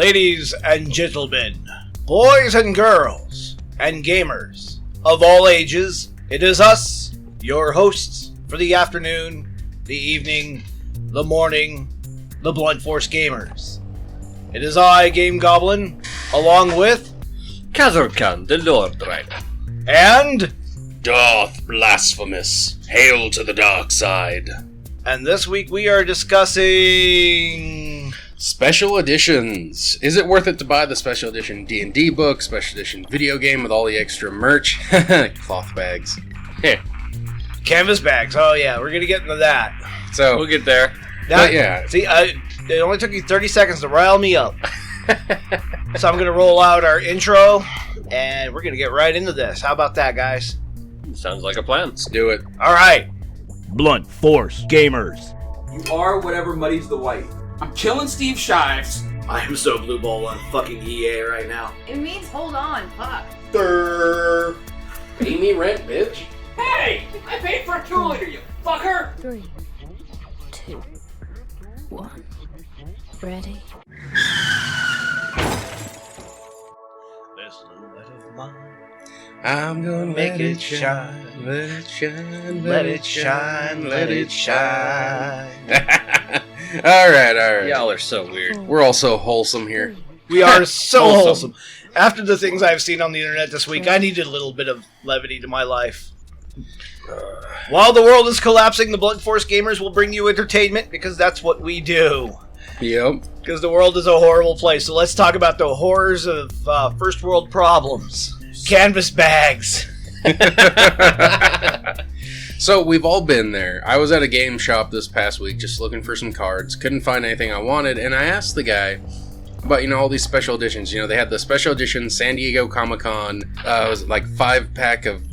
Ladies and gentlemen, boys and girls, and gamers of all ages, it is us, your hosts for the afternoon, the evening, the morning, the Blunt Force Gamers. It is I, Game Goblin, along with Kazurkan, the Lord Rider. And Darth, Blasphemous, hail to the dark side. And this week we are discussing Special editions. Is it worth it to buy the special edition D&D book, special edition video game with all the extra merch? Cloth bags. canvas bags. Oh yeah, we're gonna get into that. So We'll get there. yeah. See, it only took you 30 seconds to rile me up. So I'm gonna roll out our intro, and we're gonna get right into this. How about that, guys? Sounds like a plan. Let's do it. All right. Blunt Force Gamers. You are whatever muddies the white. I'm killing Steve Shives. I am so blue ball on fucking EA right now. It means hold on, fuck. Pay me rent, bitch. Hey! I paid for a 2-liter, you fucker! 3, 2, 1. Ready? This little light of mine, I'm gonna make it shine. Let it shine. let it shine, let it shine. Alright. Y'all are so weird. We're all so wholesome here. We are so Wholesome. wholesome. After the things I've seen on the internet this week, I needed a little bit of levity to my life. While the world is collapsing, the Blunt Force Gamers will bring you entertainment because that's what we do. Yep. Because the world is a horrible place. So let's talk about the horrors of first world problems. Canvas bags. So we've all been there. I was at a game shop this past week just looking for some cards. Couldn't find anything I wanted, and I asked the guy about, all these special editions. They had the special edition San Diego Comic-Con. It was like 5-pack of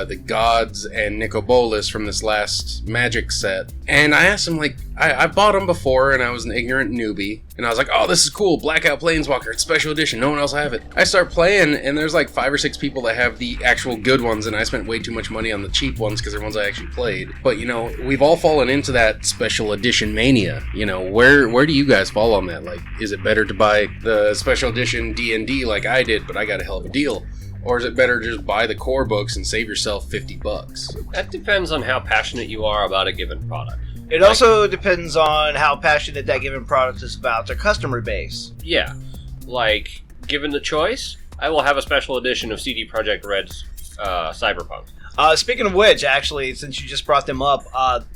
the Gods and Nicobolas from this last Magic set. And I asked him, I bought them before, and I was an ignorant newbie. And I was like, oh, this is cool. Blackout Planeswalker. It's special edition. No one else have it. I start playing, and there's 5 or 6 people that have the actual good ones, and I spent way too much money on the cheap ones because they're ones I actually played. But, we've all fallen into that special edition mania. Where do you guys fall on that? Is it better to buy the special edition D&D like I did, but I got a hell of a deal? Or is it better to just buy the core books and save yourself $50? That depends on how passionate you are about a given product. It also depends on how passionate that given product is about their customer base. Yeah. Given the choice, I will have a special edition of CD Projekt Red's Cyberpunk. Speaking of which, actually, since you just brought them up,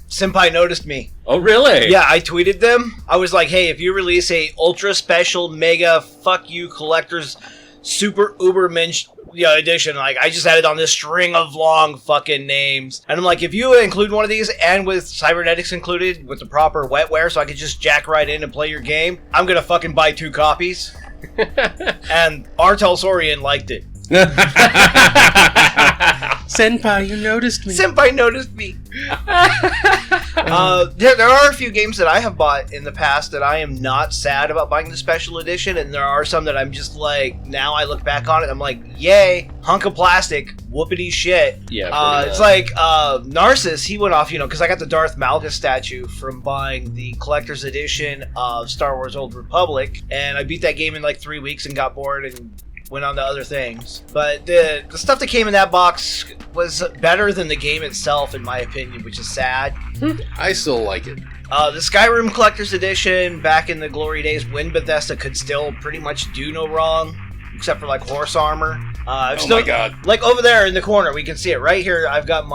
Senpai noticed me. Oh, really? Yeah, I tweeted them. I was like, hey, if you release a ultra special mega fuck you collector's super uber mensch edition, I just added on this string of long fucking names, and I'm like, if you include one of these and with cybernetics included with the proper wetware so I could just jack right in and play your game, I'm gonna fucking buy 2 copies. And Artel Sorian liked it. Senpai, you noticed me. Senpai noticed me. There are a few games that I have bought in the past that I am not sad about buying the special edition, and there are some that I'm just now I look back on it, I'm like, yay, hunk of plastic, whoopity shit. Yeah. It's like Narcissus, he went off, because I got the Darth Malgus statue from buying the collector's edition of Star Wars Old Republic, and I beat that game in 3 weeks and got bored and went on to other things. But the stuff that came in that box was better than the game itself, in my opinion, which is sad. I still like it. The Skyrim Collector's Edition, back in the glory days when Bethesda could still pretty much do no wrong, except for horse armor. Oh my god. Over there in the corner, we can see it right here. I've got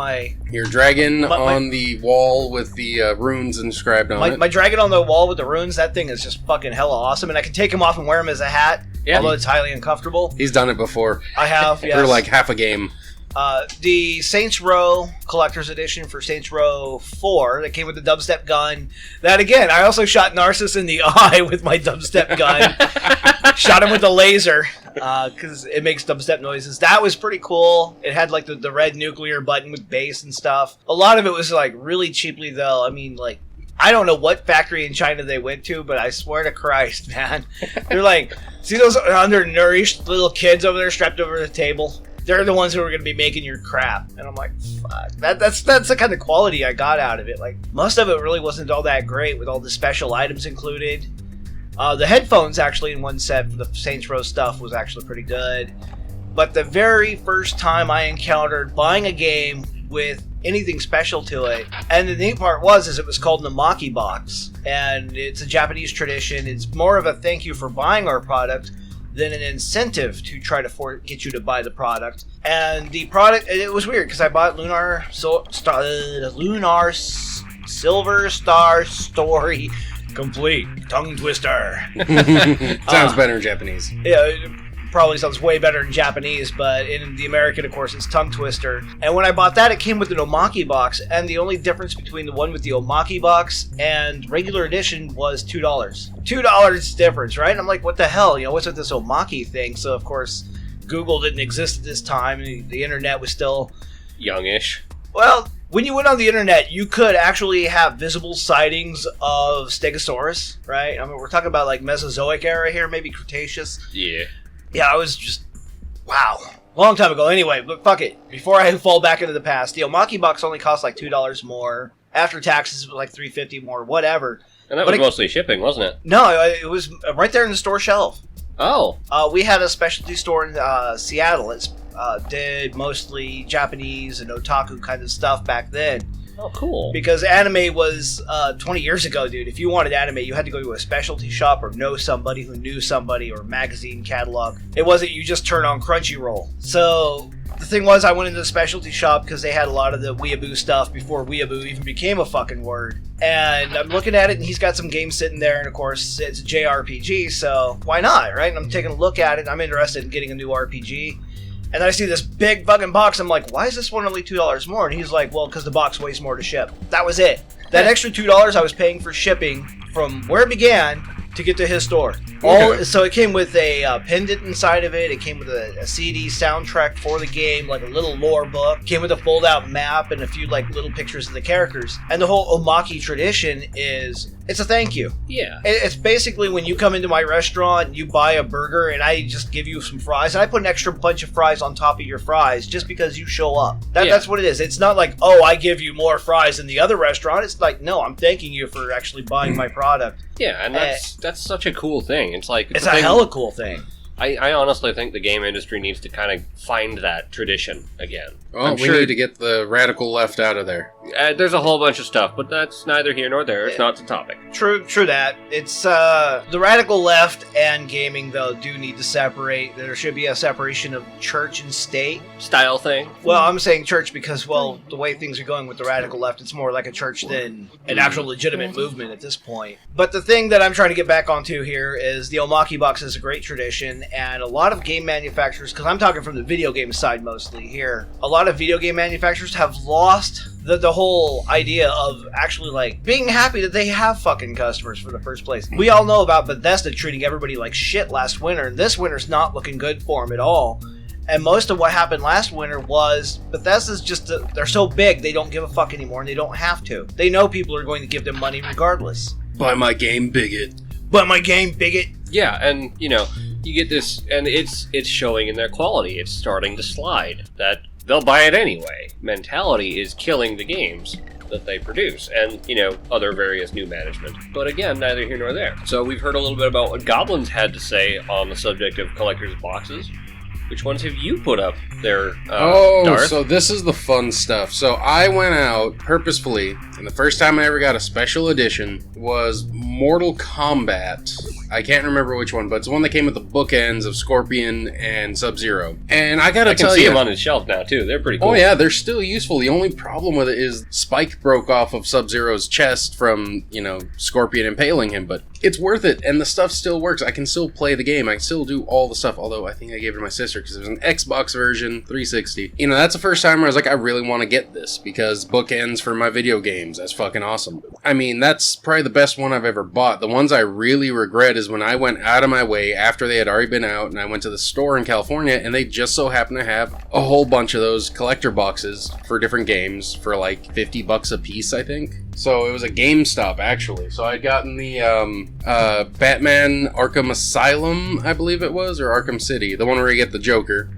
Your dragon on the wall with the runes inscribed on it. My dragon on the wall with the runes, that thing is just fucking hella awesome, and I can take him off and wear him as a hat. Yeah. Although it's highly uncomfortable. He's done it before. I have, yes. For half a game. The Saints Row Collector's Edition for Saints Row 4 that came with the dubstep gun. That, again, I also shot Narcissus in the eye with my dubstep gun. Shot him with a laser because it makes dubstep noises. That was pretty cool. It had the red nuclear button with bass and stuff. A lot of it was really cheaply, though. I mean, I don't know what factory in China they went to, but I swear to Christ, man. They're see those undernourished little kids over there strapped over the table? They're the ones who are going to be making your crap. And I'm like, fuck. That's the kind of quality I got out of it. Most of it really wasn't all that great with all the special items included. The headphones actually in one set for the Saints Row stuff was actually pretty good. But the very first time I encountered buying a game with anything special to it, and the neat part is it was called an Omaki box, and it's a Japanese tradition. It's more of a thank you for buying our product than an incentive to try to get you to buy the product. And the product, it was weird because I bought Lunar Silver Star Story Complete. Tongue twister. Sounds better in Japanese. Yeah, it probably sounds way better in Japanese, but in the American, of course, it's Tongue Twister. And when I bought that, it came with an Omaki box, and the only difference between the one with the Omaki box and regular edition was $2. $2 difference, right? And I'm like, what the hell? What's with this Omaki thing? So, of course, Google didn't exist at this time, and the internet was still... youngish. Well, when you went on the internet, you could actually have visible sightings of Stegosaurus, right? I mean, we're talking about, like, Mesozoic era here, maybe Cretaceous. Yeah. Yeah, I was just... wow. Long time ago. Anyway, but fuck it. Before I fall back into the past, the Omaki box only cost like $2 more. After taxes, it was like $3.50 more, whatever. And that was mostly shipping, wasn't it? No, it was right there in the store shelf. Oh. We had a specialty store in Seattle. It did mostly Japanese and otaku kind of stuff back then. Oh, cool. Because anime was 20 years ago, dude. If you wanted anime, you had to go to a specialty shop or know somebody who knew somebody or magazine catalog. It wasn't you just turn on Crunchyroll. So the thing was, I went into the specialty shop because they had a lot of the weeaboo stuff before weeaboo even became a fucking word. And I'm looking at it, and he's got some games sitting there, and of course, it's a JRPG, so why not, right? And I'm taking a look at it, I'm interested in getting a new RPG. And then I see this big fucking box. I'm like, why is this one only $2 more? And he's like, well, because the box weighs more to ship. That was it. That extra $2 I was paying for shipping from where it began to get to his store. So it came with a pendant inside of it. It came with a CD soundtrack for the game, like a little lore book. Came with a fold-out map and a few like little pictures of the characters. And the whole Omaki tradition is, it's a thank you. Yeah. It's basically when you come into my restaurant, you buy a burger, and I just give you some fries, and I put an extra bunch of fries on top of your fries just because you show up. That's what it is. It's not like, oh, I give you more fries than the other restaurant. It's like, no, I'm thanking you for actually buying my product. Yeah, and that's such a cool thing. It's like it's a hella cool thing. I honestly think the game industry needs to kind of find that tradition again. Oh, we need to get the radical left out of there. There's a whole bunch of stuff, but that's neither here nor there. It's not the topic. True that. It's the radical left and gaming, though, do need to separate. There should be a separation of church and state. Style thing? Well, I'm saying church because, well, the way things are going with the radical left, it's more like a church than an actual legitimate movement at this point. But the thing that I'm trying to get back onto here is the Omaki box is a great tradition, and a lot of game manufacturers, because I'm talking from the video game side mostly here, a lot of video game manufacturers have lost the whole idea of actually like being happy that they have fucking customers for the first place. We all know about Bethesda treating everybody like shit last winter, and this winter's not looking good for them at all. And most of what happened last winter was Bethesda's just, they're so big they don't give a fuck anymore, and they don't have to. They know people are going to give them money regardless. Buy my game, bigot. Buy my game, bigot. Yeah, and you know, you get this, and it's showing in their quality. It's starting to slide. That they'll buy it anyway. Mentality is killing the games that they produce, and you know, other various new management. But again, neither here nor there. So we've heard a little bit about what Goblins had to say on the subject of collector's boxes. Which ones have you put up there, Darth? So this is the fun stuff. So I went out purposefully, and the first time I ever got a special edition was Mortal Kombat. I can't remember which one, but it's the one that came with the bookends of Scorpion and Sub-Zero. And I gotta tell you, I can see them on his shelf now, too. They're pretty cool. Oh yeah, they're still useful. The only problem with it is Spike broke off of Sub-Zero's chest from, you know, Scorpion impaling him, but it's worth it, and the stuff still works. I can still play the game. I can still do all the stuff, although I think I gave it to my sister because there's an Xbox version, 360. You know, that's the first time where I was like, I really want to get this because bookends for my video games. That's fucking awesome. I mean, that's probably the best one I've ever bought. The ones I really regret is when I went out of my way after they had already been out, and I went to the store in California, and they just so happened to have a whole bunch of those collector boxes for different games for like $50 a piece, I think. So it was a GameStop, actually. So I'd gotten the Batman Arkham Asylum, I believe it was, or Arkham City, the one where you get the Joker.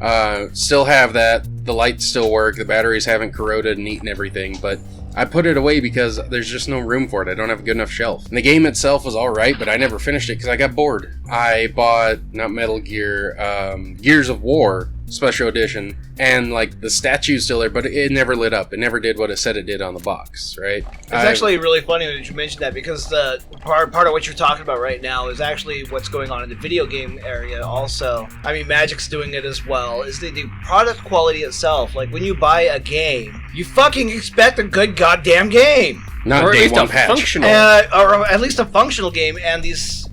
Still have that. The lights still work. The batteries haven't corroded and eaten everything, but I put it away because there's just no room for it. I don't have a good enough shelf. And the game itself was alright, but I never finished it because I got bored. I bought, not Metal Gear, Gears of War Special Edition, and like the statue's still there, but it never lit up. It never did what it said it did on the box, right? It's actually really funny that you mentioned that, because the part of what you're talking about right now is actually what's going on in the video game area also. I mean, Magic's doing it as well, is the product quality itself. Like, when you buy a game, you fucking expect a good goddamn game. Not or at day least one a patch. functional. Or at least a functional game, and these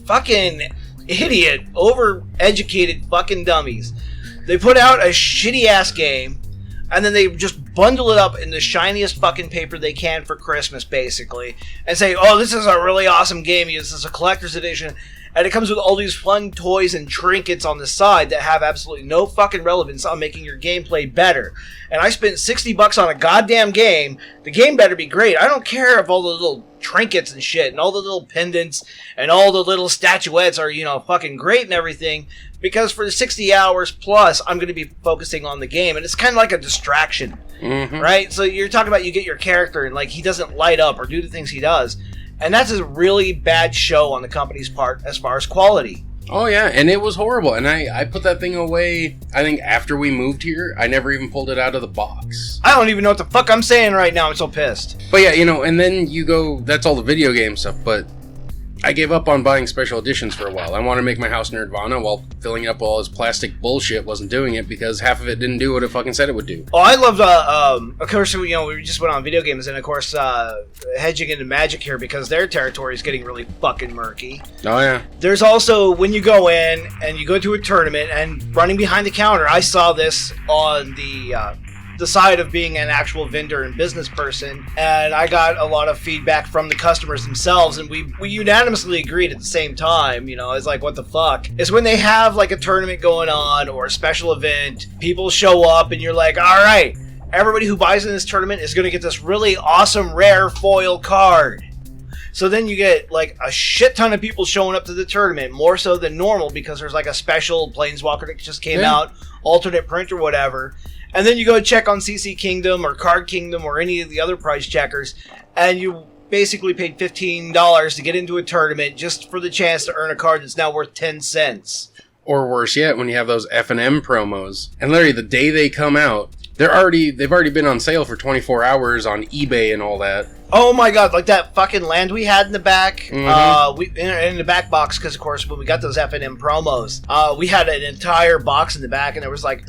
fucking idiot, over-educated fucking dummies. They put out a shitty-ass game, and then they just bundle it up in the shiniest fucking paper they can for Christmas, basically, and say, oh, this is a really awesome game, this is a collector's edition, and it comes with all these fun toys and trinkets on the side that have absolutely no fucking relevance on making your gameplay better. And I spent $60 on a goddamn game. The game better be great. I don't care if all the little trinkets and shit and all the little pendants and all the little statuettes are, fucking great and everything, because for the 60 hours plus, I'm going to be focusing on the game, and it's kind of like a distraction, right? So you're talking about, you get your character and like he doesn't light up or do the things he does, and that's a really bad show on the company's part as far as quality. Oh yeah, and it was horrible, and I put that thing away, I think after we moved here. I never even pulled it out of the box. I don't even know what the fuck I'm saying right now, I'm so pissed. But yeah, and then you go, that's all the video game stuff, but I gave up on buying special editions for a while. I wanted to make my house Nerdvana while filling it up with all this plastic bullshit. Wasn't doing it because half of it didn't do what it fucking said it would do. Oh, I love, of course, we just went on video games, and of course, hedging into Magic here because their territory is getting really fucking murky. Oh yeah. There's also, when you go in and you go to a tournament and running behind the counter, I saw this on the side of being an actual vendor and business person, and I got a lot of feedback from the customers themselves, and we unanimously agreed at the same time, it's like, what the fuck? Is when they have like a tournament going on or a special event, people show up and you're like, alright, everybody who buys in this tournament is going to get this really awesome rare foil card. So then you get like a shit ton of people showing up to the tournament, more so than normal, because there's like a special Planeswalker that just came out, alternate print or whatever. And then you go check on CC Kingdom or Card Kingdom or any of the other price checkers, and you basically paid $15 to get into a tournament just for the chance to earn a card that's now worth 10 cents. Or worse yet, when you have those F&M promos, and literally the day they come out, they've already been on sale for 24 hours on eBay and all that. Oh my god, like that fucking land we had in the back, Mm-hmm. in the back box, because of course when we got those F&M promos, we had an entire box in the back, and there was like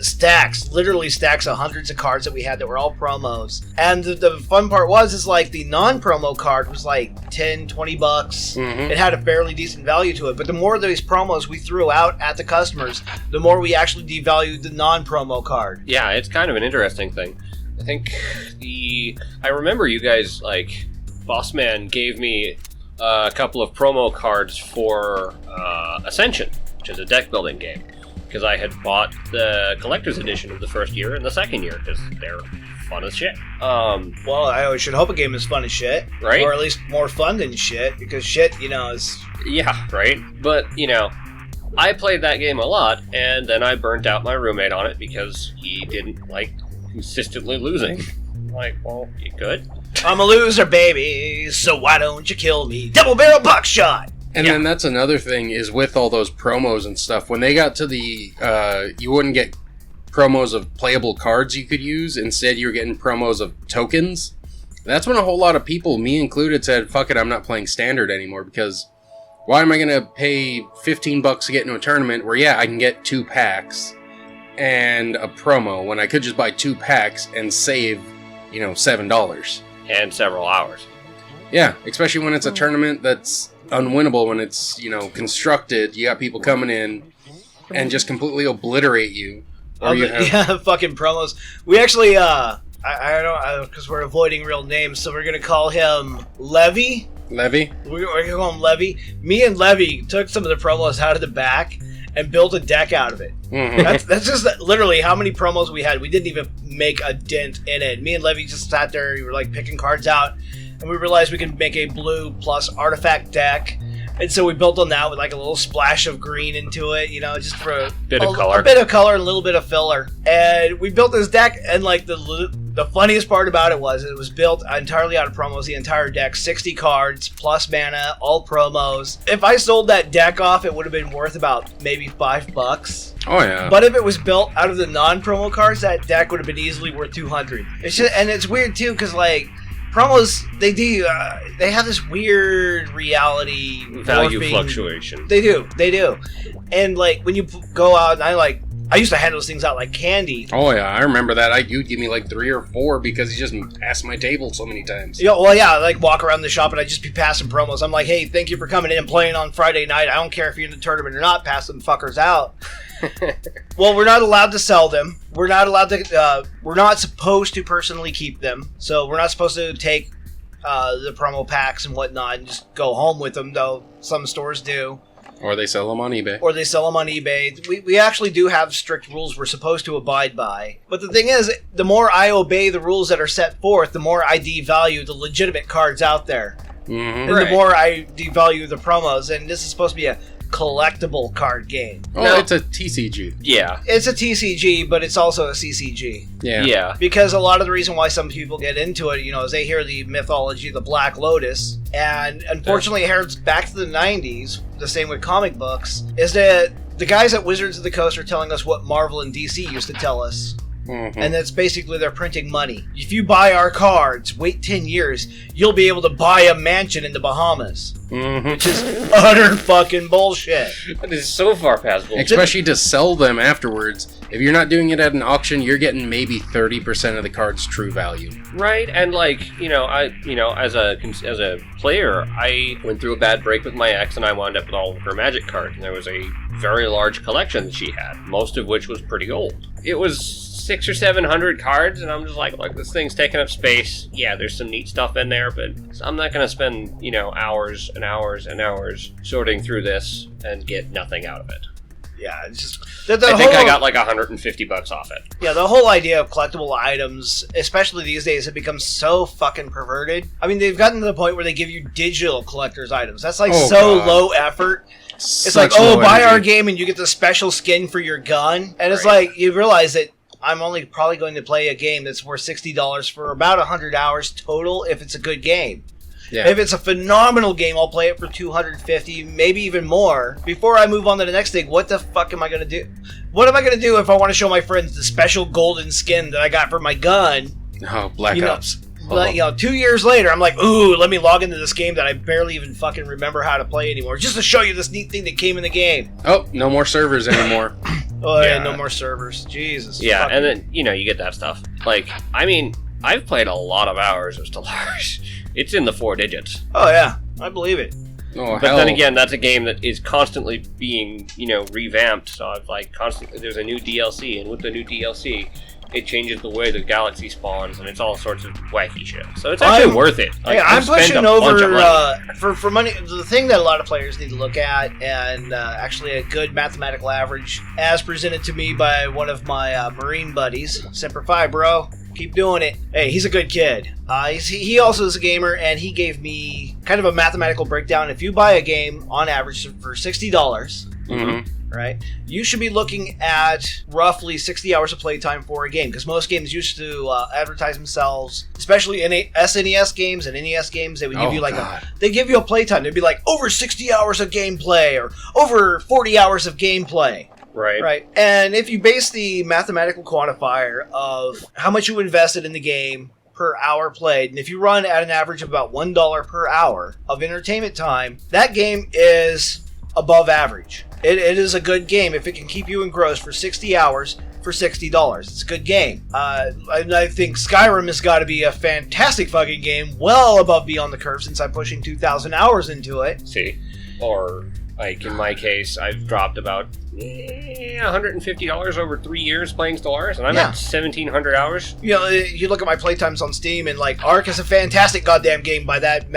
literally stacks of hundreds of cards that we had that were all promos. And the fun part is like the non-promo card was like $10, $20. Mm-hmm. It had a fairly decent value to it, but the more of these promos we threw out at the customers, the more we actually devalued the non-promo card. Yeah, it's kind of an interesting thing. I think I remember you guys, like, Bossman gave me a couple of promo cards for Ascension, which is a deck building game, because I had bought the collector's edition of the first year and the second year, because they're fun as shit. Well, I should hope a game is fun as shit. Right? Or at least more fun than shit, because shit, is... Yeah, right? But, I played that game a lot, and then I burnt out my roommate on it because he didn't like consistently losing. I'm like, well, you could. I'm a loser, baby, so why don't you kill me? Double barrel buckshot! And then that's another thing, is with all those promos and stuff, when they got to the, you wouldn't get promos of playable cards you could use, instead you were getting promos of tokens. That's when a whole lot of people, me included, said, fuck it, I'm not playing standard anymore, because why am I going to pay $15 to get into a tournament where, yeah, I can get 2 packs and a promo, when I could just buy 2 packs and save, $7. And several hours. Yeah, especially when it's a tournament that's unwinnable, when it's, constructed, you got people coming in and just completely obliterate you. Or you have... Yeah, fucking promos. We actually, I don't, because we're avoiding real names, so we're going to call him Levy. Levy? We're going to call him Levy. Me and Levy took some of the promos out of the back and built a deck out of it. Mm-hmm. That's just literally how many promos we had. We didn't even make a dent in it. Me and Levy just sat there, we were like picking cards out, and we realized we could make a blue plus artifact deck. And so we built on that with like a little splash of green into it, just for bit of color. A bit of color and a little bit of filler. And we built this deck, and like The funniest part about it was built entirely out of promos, the entire deck, 60 cards, plus mana, all promos. If I sold that deck off, it would have been worth about maybe $5. Oh yeah. But if it was built out of the non-promo cards, that deck would have been easily worth $200. And it's weird too, because like promos, they have this weird reality value morphing. fluctuation. They do, and like when you go out, and I used to hand those things out like candy. Oh yeah, I remember that. You'd give me like 3 or 4 because you just passed my table so many times. Yeah, well, yeah, I like walk around the shop and I'd just be passing promos. I'm like, hey, thank you for coming in and playing on Friday night. I don't care if you're in the tournament or not. Pass them fuckers out. Well, we're not allowed to sell them. We're not allowed to. We're not supposed to personally keep them. So we're not supposed to take the promo packs and whatnot and just go home with them. Though some stores do. Or they sell them on eBay. We actually do have strict rules we're supposed to abide by. But the thing is, the more I obey the rules that are set forth, the more I devalue the legitimate cards out there. Mm-hmm. And the more I devalue the promos. And this is supposed to be a collectible card game. Oh, No. it's a TCG. Yeah. It's a TCG, but it's also a CCG. Yeah. Because a lot of the reason why some people get into it, is they hear the mythology of the Black Lotus, and unfortunately it heads back to the 90s, the same with comic books, is that the guys at Wizards of the Coast are telling us what Marvel and DC used to tell us. Mm-hmm. And that's basically they're printing money. If you buy our cards, wait 10 years, you'll be able to buy a mansion in the Bahamas. Mm-hmm. Which is utter fucking bullshit. That is so far past bullshit. Especially to sell them afterwards. If you're not doing it at an auction, you're getting maybe 30% of the card's true value. Right, and like, as a player, I went through a bad break with my ex and I wound up with all of her Magic cards. And there was a very large collection that she had, most of which was pretty old. It was 600 or 700 cards, and I'm just like, look, this thing's taking up space. Yeah, there's some neat stuff in there, but I'm not going to spend, hours and hours and hours sorting through this and get nothing out of it. Yeah, it's just... I think I got like $150 off it. Yeah, the whole idea of collectible items, especially these days, have become so fucking perverted. I mean, they've gotten to the point where they give you digital collector's items. That's like God. low effort. It's Such like, low buy energy. our game and you get the special skin for your gun. And it's Right. like, you realize that I'm only probably going to play a game that's worth $60 for about 100 hours total if it's a good game. Yeah. If it's a phenomenal game, I'll play it for $250, maybe even more. Before I move on to the next thing, what the fuck am I going to do? What am I going to do if I want to show my friends the special golden skin that I got for my gun? Oh, Black Ops. But, 2 years later, I'm like, ooh, let me log into this game that I barely even fucking remember how to play anymore, just to show you this neat thing that came in the game. Oh, no more servers anymore. Oh, yeah, Yeah. no more servers. Jesus. Yeah, fucking- and then, you get that stuff. Like, I mean, I've played a lot of hours of Stellaris. It's in the 4 digits. Oh, yeah, I believe it. Oh, But hell. then again, that's a game that is constantly being, revamped. So I've constantly, there's a new DLC, and with the new DLC, it changes the way the galaxy spawns, and it's all sorts of wacky shit. So it's actually worth it. Like, I'm I've spent pushing a bunch of over money. for money. The thing that a lot of players need to look at, and actually a good mathematical average, as presented to me by one of my Marine buddies, Semper Fi, bro. Keep doing it. Hey, he's a good kid. He also is a gamer, and he gave me kind of a mathematical breakdown. If you buy a game on average for $60, Mm-hmm. right, you should be looking at roughly 60 hours of playtime for a game, because most games used to advertise themselves, especially in SNES games and NES games. They would give you they give you a playtime. They'd be like over 60 hours of gameplay or over 40 hours of gameplay. Right. And if you base the mathematical quantifier of how much you invested in the game per hour played, and if you run at an average of about $1 per hour of entertainment time, that game is above average. It is a good game if it can keep you engrossed for 60 hours for $60. It's a good game. I think Skyrim has got to be a fantastic fucking game, well above beyond the curve, since I'm pushing 2,000 hours into it. See? Or, like, in my case, I've dropped about $150 over 3 years playing Stellaris, and I'm at 1,700 hours. You look at my playtimes on Steam, and like Ark is a fantastic goddamn game by that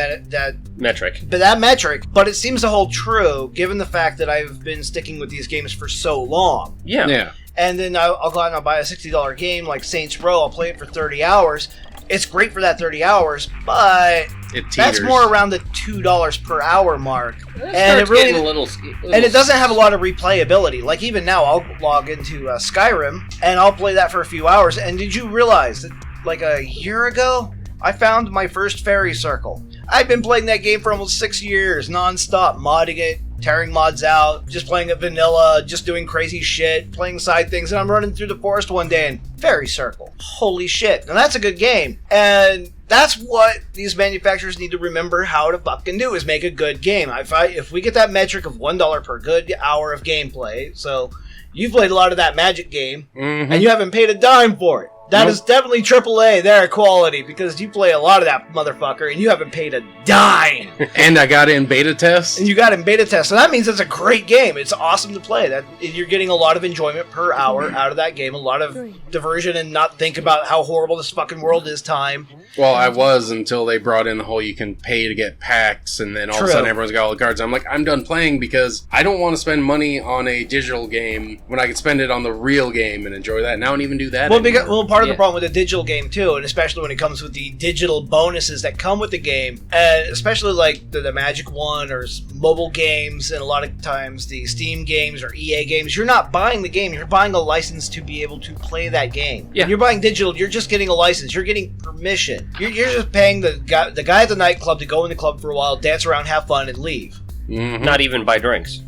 Metric. metric, but it seems to hold true given the fact that I've been sticking with these games for so long. Yeah. And then I'll go out and I'll buy a $60 game like Saints Row. I'll play it for 30 hours. It's great for that 30 hours, but It teeters. that's more around the $2 per hour mark. And it really a little, and it doesn't have a lot of replayability. Like, even now, I'll log into Skyrim, and I'll play that for a few hours. And did you realize that like a year ago, I found my first fairy circle. I've been playing that game for almost 6 years, non-stop, modding it, tearing mods out, just playing it vanilla, just doing crazy shit, playing side things, and I'm running through the forest one day and fairy circle. Holy shit. Now that's a good game. And that's what these manufacturers need to remember how to fucking do, is make a good game. If we get that metric of $1 per good hour of gameplay, so you've played a lot of that Magic game, and you haven't paid a dime for it. That is definitely AAA there quality, because you play a lot of that motherfucker and you haven't paid a dime. And I got it in beta test. And you got it in beta test. So that means it's a great game. It's awesome to play. That you're getting a lot of enjoyment per hour out of that game, a lot of diversion and not think about how horrible this fucking world is time. Well, I was until they brought in the whole you can pay to get packs, and then all of a sudden everyone's got all the cards. I'm like, I'm done playing because I don't want to spend money on a digital game when I could spend it on the real game and enjoy that. And I don't even do that anymore. Part of the problem with the digital game too, and especially when it comes with the digital bonuses that come with the game, and especially like the Magic one or mobile games, and a lot of times the Steam games or EA games, you're not buying the game, you're buying a license to be able to play that game. Yeah. When you're buying digital, you're just getting a license, you're getting permission. You're just paying the guy at the nightclub to go in the club for a while, dance around, have fun, and leave. Not even buy drinks.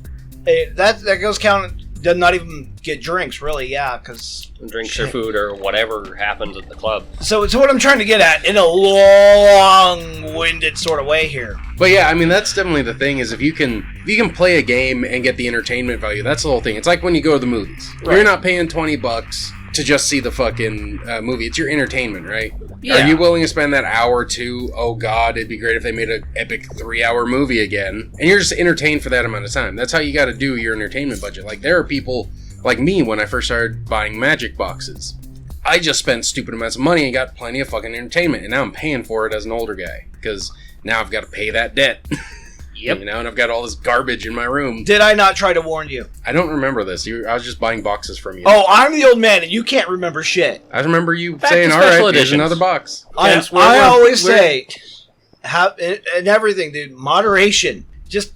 That goes count. Does not even get drinks, really, yeah, because... Drinks or food or whatever happens at the club. So what I'm trying to get at, in a long-winded sort of way here. But yeah, I mean, that's definitely the thing, is if you can play a game and get the entertainment value, that's the whole thing. It's like when you go to the movies. Right. You're not paying $20 to just see the fucking movie. It's your entertainment, right? Yeah. Are you willing to spend that hour or two? Oh god, it'd be great if they made an epic 3-hour movie again. And you're just entertained for that amount of time. That's how you gotta do your entertainment budget. Like, there are people like me when I first started buying Magic boxes. I just spent stupid amounts of money and got plenty of fucking entertainment. And now I'm paying for it as an older guy. Because now I've got to pay that debt. Yep. You know, and I've got all this garbage in my room. Did I not try to warn you? I don't remember this. I was just buying boxes from you. Oh, I'm the old man and you can't remember shit. I remember you Back saying, to all right, special here's editions. another box. I always say, have and everything, dude, moderation. Just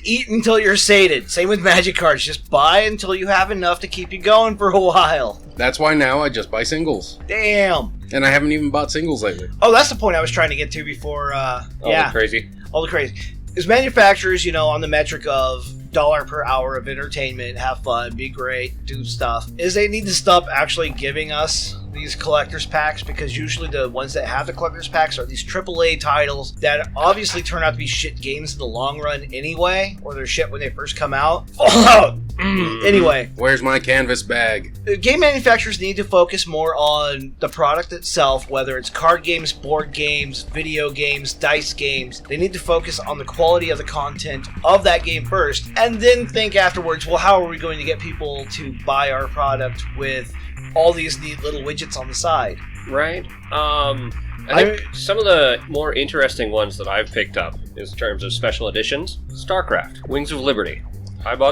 eat until you're sated. Same with Magic cards. Just buy until you have enough to keep you going for a while. That's why now I just buy singles. Damn. And I haven't even bought singles lately. Oh, that's the point I was trying to get to before, All the crazy. All the crazy. Is manufacturers, on the metric of $1 per hour of entertainment, have fun, be great, do stuff, is they need to stop actually giving us these collector's packs, because usually the ones that have the collector's packs are these AAA titles that obviously turn out to be shit games in the long run anyway, or they're shit when they first come out. Fallout! Anyway. Where's my canvas bag? Game manufacturers need to focus more on the product itself, whether it's card games, board games, video games, dice games. They need to focus on the quality of the content of that game first, and then think afterwards, well, how are we going to get people to buy our product with all these neat little widgets on the side? Right. I think some of the more interesting ones that I've picked up in terms of special editions, StarCraft, Wings of Liberty.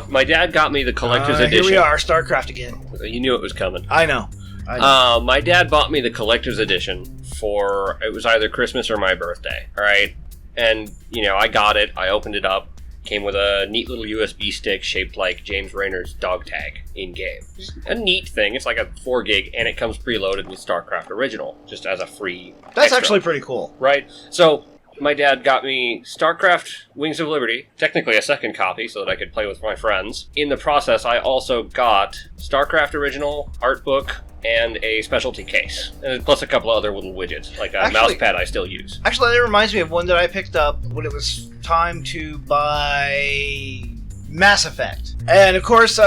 My dad got me the collector's edition. Here we are, StarCraft again. You knew it was coming. I know. My dad bought me the collector's edition for, it was either Christmas or my birthday, alright? And, I got it, I opened it up, came with a neat little USB stick shaped like James Raynor's dog tag in-game. A neat thing, it's like a 4 gig, and it comes preloaded with StarCraft Original, just as a free That's extra. actually pretty cool. Right? So, my dad got me StarCraft Wings of Liberty, technically a second copy so that I could play with my friends. In the process, I also got StarCraft Original, art book, and a specialty case. And plus a couple of other little widgets, like a mouse pad I still use. Actually, that reminds me of one that I picked up when it was time to buy Mass Effect. And of course,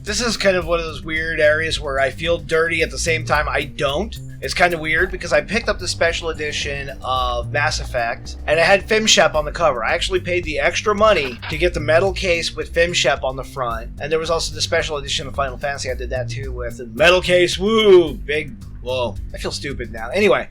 this is kind of one of those weird areas where I feel dirty at the same time I don't. It's kind of weird because I picked up the special edition of Mass Effect and it had FemShep on the cover. I actually paid the extra money to get the metal case with FemShep on the front. And there was also the special edition of Final Fantasy. I did that too with the metal case. Woo! Big. Whoa. I feel stupid now. Anyway.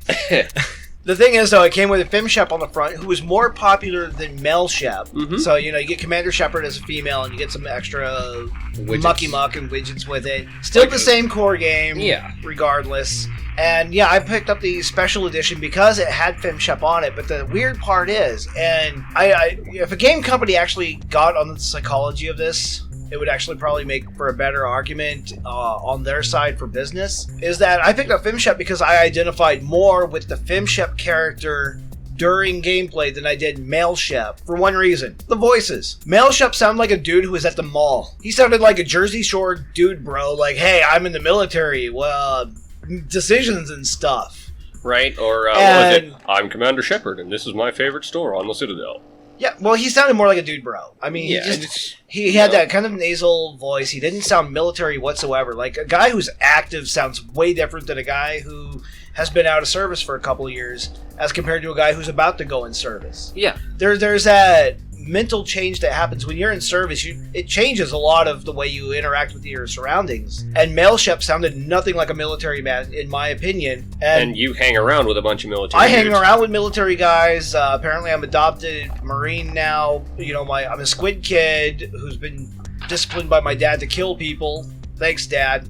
The thing is, though, it came with a FemShep on the front, who was more popular than Mel Shep. Mm-hmm. So, you get Commander Shepard as a female, and you get some extra mucky muck and widgets with it. Still the same core game, regardless. And, yeah, I picked up the special edition because it had FemShep on it. But the weird part is, and if a game company actually got on the psychology of this, it would actually probably make for a better argument on their side for business, is that I picked up FemShep because I identified more with the FemShep character during gameplay than I did Male Shep, for one reason: the voices. Male Shep sounded like a dude who was at the mall. He sounded like a Jersey Shore dude, bro, like, hey, I'm in the military, well, decisions and stuff. Right? Or, what was it? I'm Commander Shepard, and this is my favorite store on the Citadel. Yeah, well, he sounded more like a dude, bro. I mean, Yeah, he had that kind of nasal voice. He didn't sound military whatsoever. Like, a guy who's active sounds way different than a guy who has been out of service for a couple of years, as compared to a guy who's about to go in service. Yeah. There's that mental change that happens when you're in service. It changes a lot of the way you interact with your surroundings. And Male Shep sounded nothing like a military man, in my opinion. And you hang around with a bunch of military I hang dudes. around with military guys. Apparently, I'm adopted Marine now. You know, I'm a squid kid who's been disciplined by my dad to kill people. Thanks, Dad.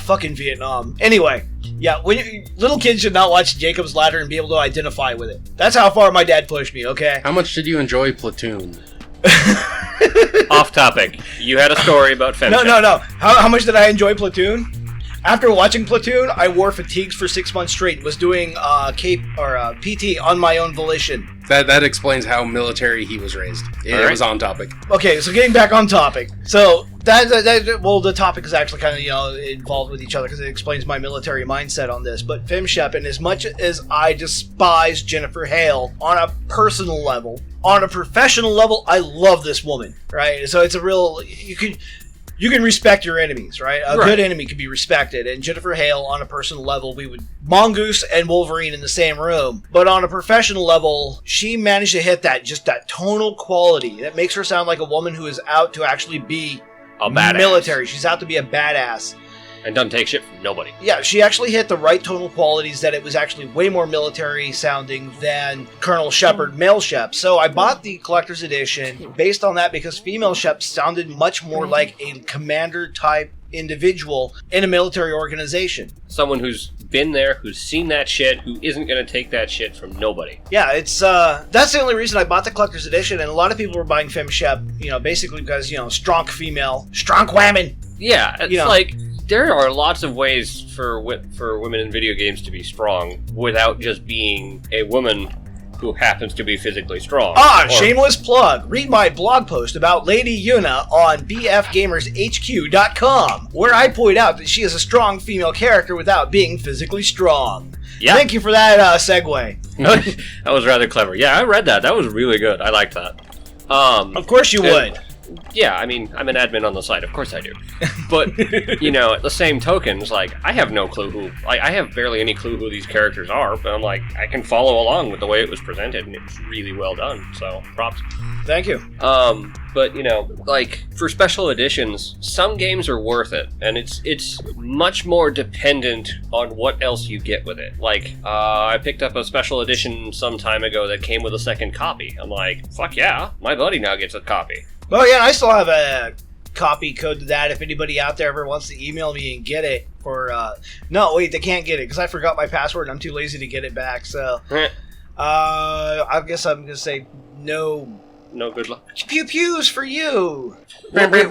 Fucking Vietnam. Anyway, yeah, little kids should not watch Jacob's Ladder and be able to identify with it. That's how far my dad pushed me, okay? How much did you enjoy Platoon? Off topic. You had a story about FemShep. No. How much did I enjoy Platoon? After watching Platoon, I wore fatigues for 6 months straight and was doing PT on my own volition. That explains how military he was raised. It was on topic. Okay, so getting back on topic. So, the topic is actually kind of, involved with each other because it explains my military mindset on this. But FemShep, and as much as I despise Jennifer Hale on a personal level, on a professional level, I love this woman, right? So it's a real... You can respect your enemies, right? A good enemy can be respected. And Jennifer Hale, on a personal level, we would Mongoose and Wolverine in the same room. But on a professional level, she managed to hit that tonal quality that makes her sound like a woman who is out to actually be a badass. Military. She's out to be a badass. And doesn't take shit from nobody. Yeah, she actually hit the right tonal qualities that it was actually way more military sounding than Colonel Shepard, Male Shep. So I bought the collector's edition based on that because female Shep sounded much more like a commander type individual in a military organization. Someone who's been there, who's seen that shit, who isn't going to take that shit from nobody. Yeah, it's that's the only reason I bought the collector's edition, and a lot of people were buying FemShep, basically because, strong female, strong women. Yeah, it's like... There are lots of ways for women in video games to be strong without just being a woman who happens to be physically strong. Shameless plug. Read my blog post about Lady Yuna on bfgamershq.com, where I point out that she is a strong female character without being physically strong. Yeah. Thank you for that segue. That was rather clever. Yeah, I read that. That was really good. I liked that. Of course you would. Yeah, I mean, I'm an admin on the site. Of course I do. But, at the same token, it's like, I have no clue who... I have barely any clue who these characters are, but I'm like, I can follow along with the way it was presented, and it's really well done, so props. Thank you. But, for special editions, some games are worth it, and it's much more dependent on what else you get with it. I picked up a special edition some time ago that came with a second copy. I'm like, fuck yeah, my buddy now gets a copy. Well, yeah, I still have a copy code to that if anybody out there ever wants to email me and get it for... No, wait, they can't get it because I forgot my password and I'm too lazy to get it back, so... I guess I'm going to say no... No good luck. Pew-pews for you! What is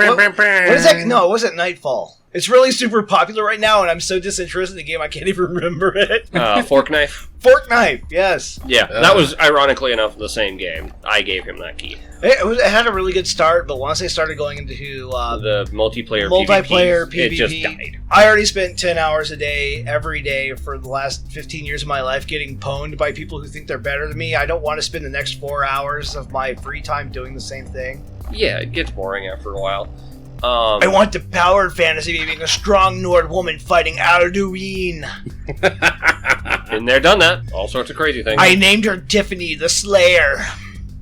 that? No, it wasn't Nightfall. It's really super popular right now, and I'm so disinterested in the game I can't even remember it. Fork Knife? Fork Knife, yes. Yeah, that was, ironically enough, the same game. I gave him that key. It had a really good start, but once they started going into the multiplayer PvP, it just died. I already spent 10 hours a day, every day, for the last 15 years of my life getting pwned by people who think they're better than me. I don't want to spend the next 4 hours of my free time doing the same thing. Yeah, it gets boring after a while. I want the power fantasy of being a strong Nord woman fighting Alduin. Been there, done that. All sorts of crazy things. I named her Tiffany the Slayer.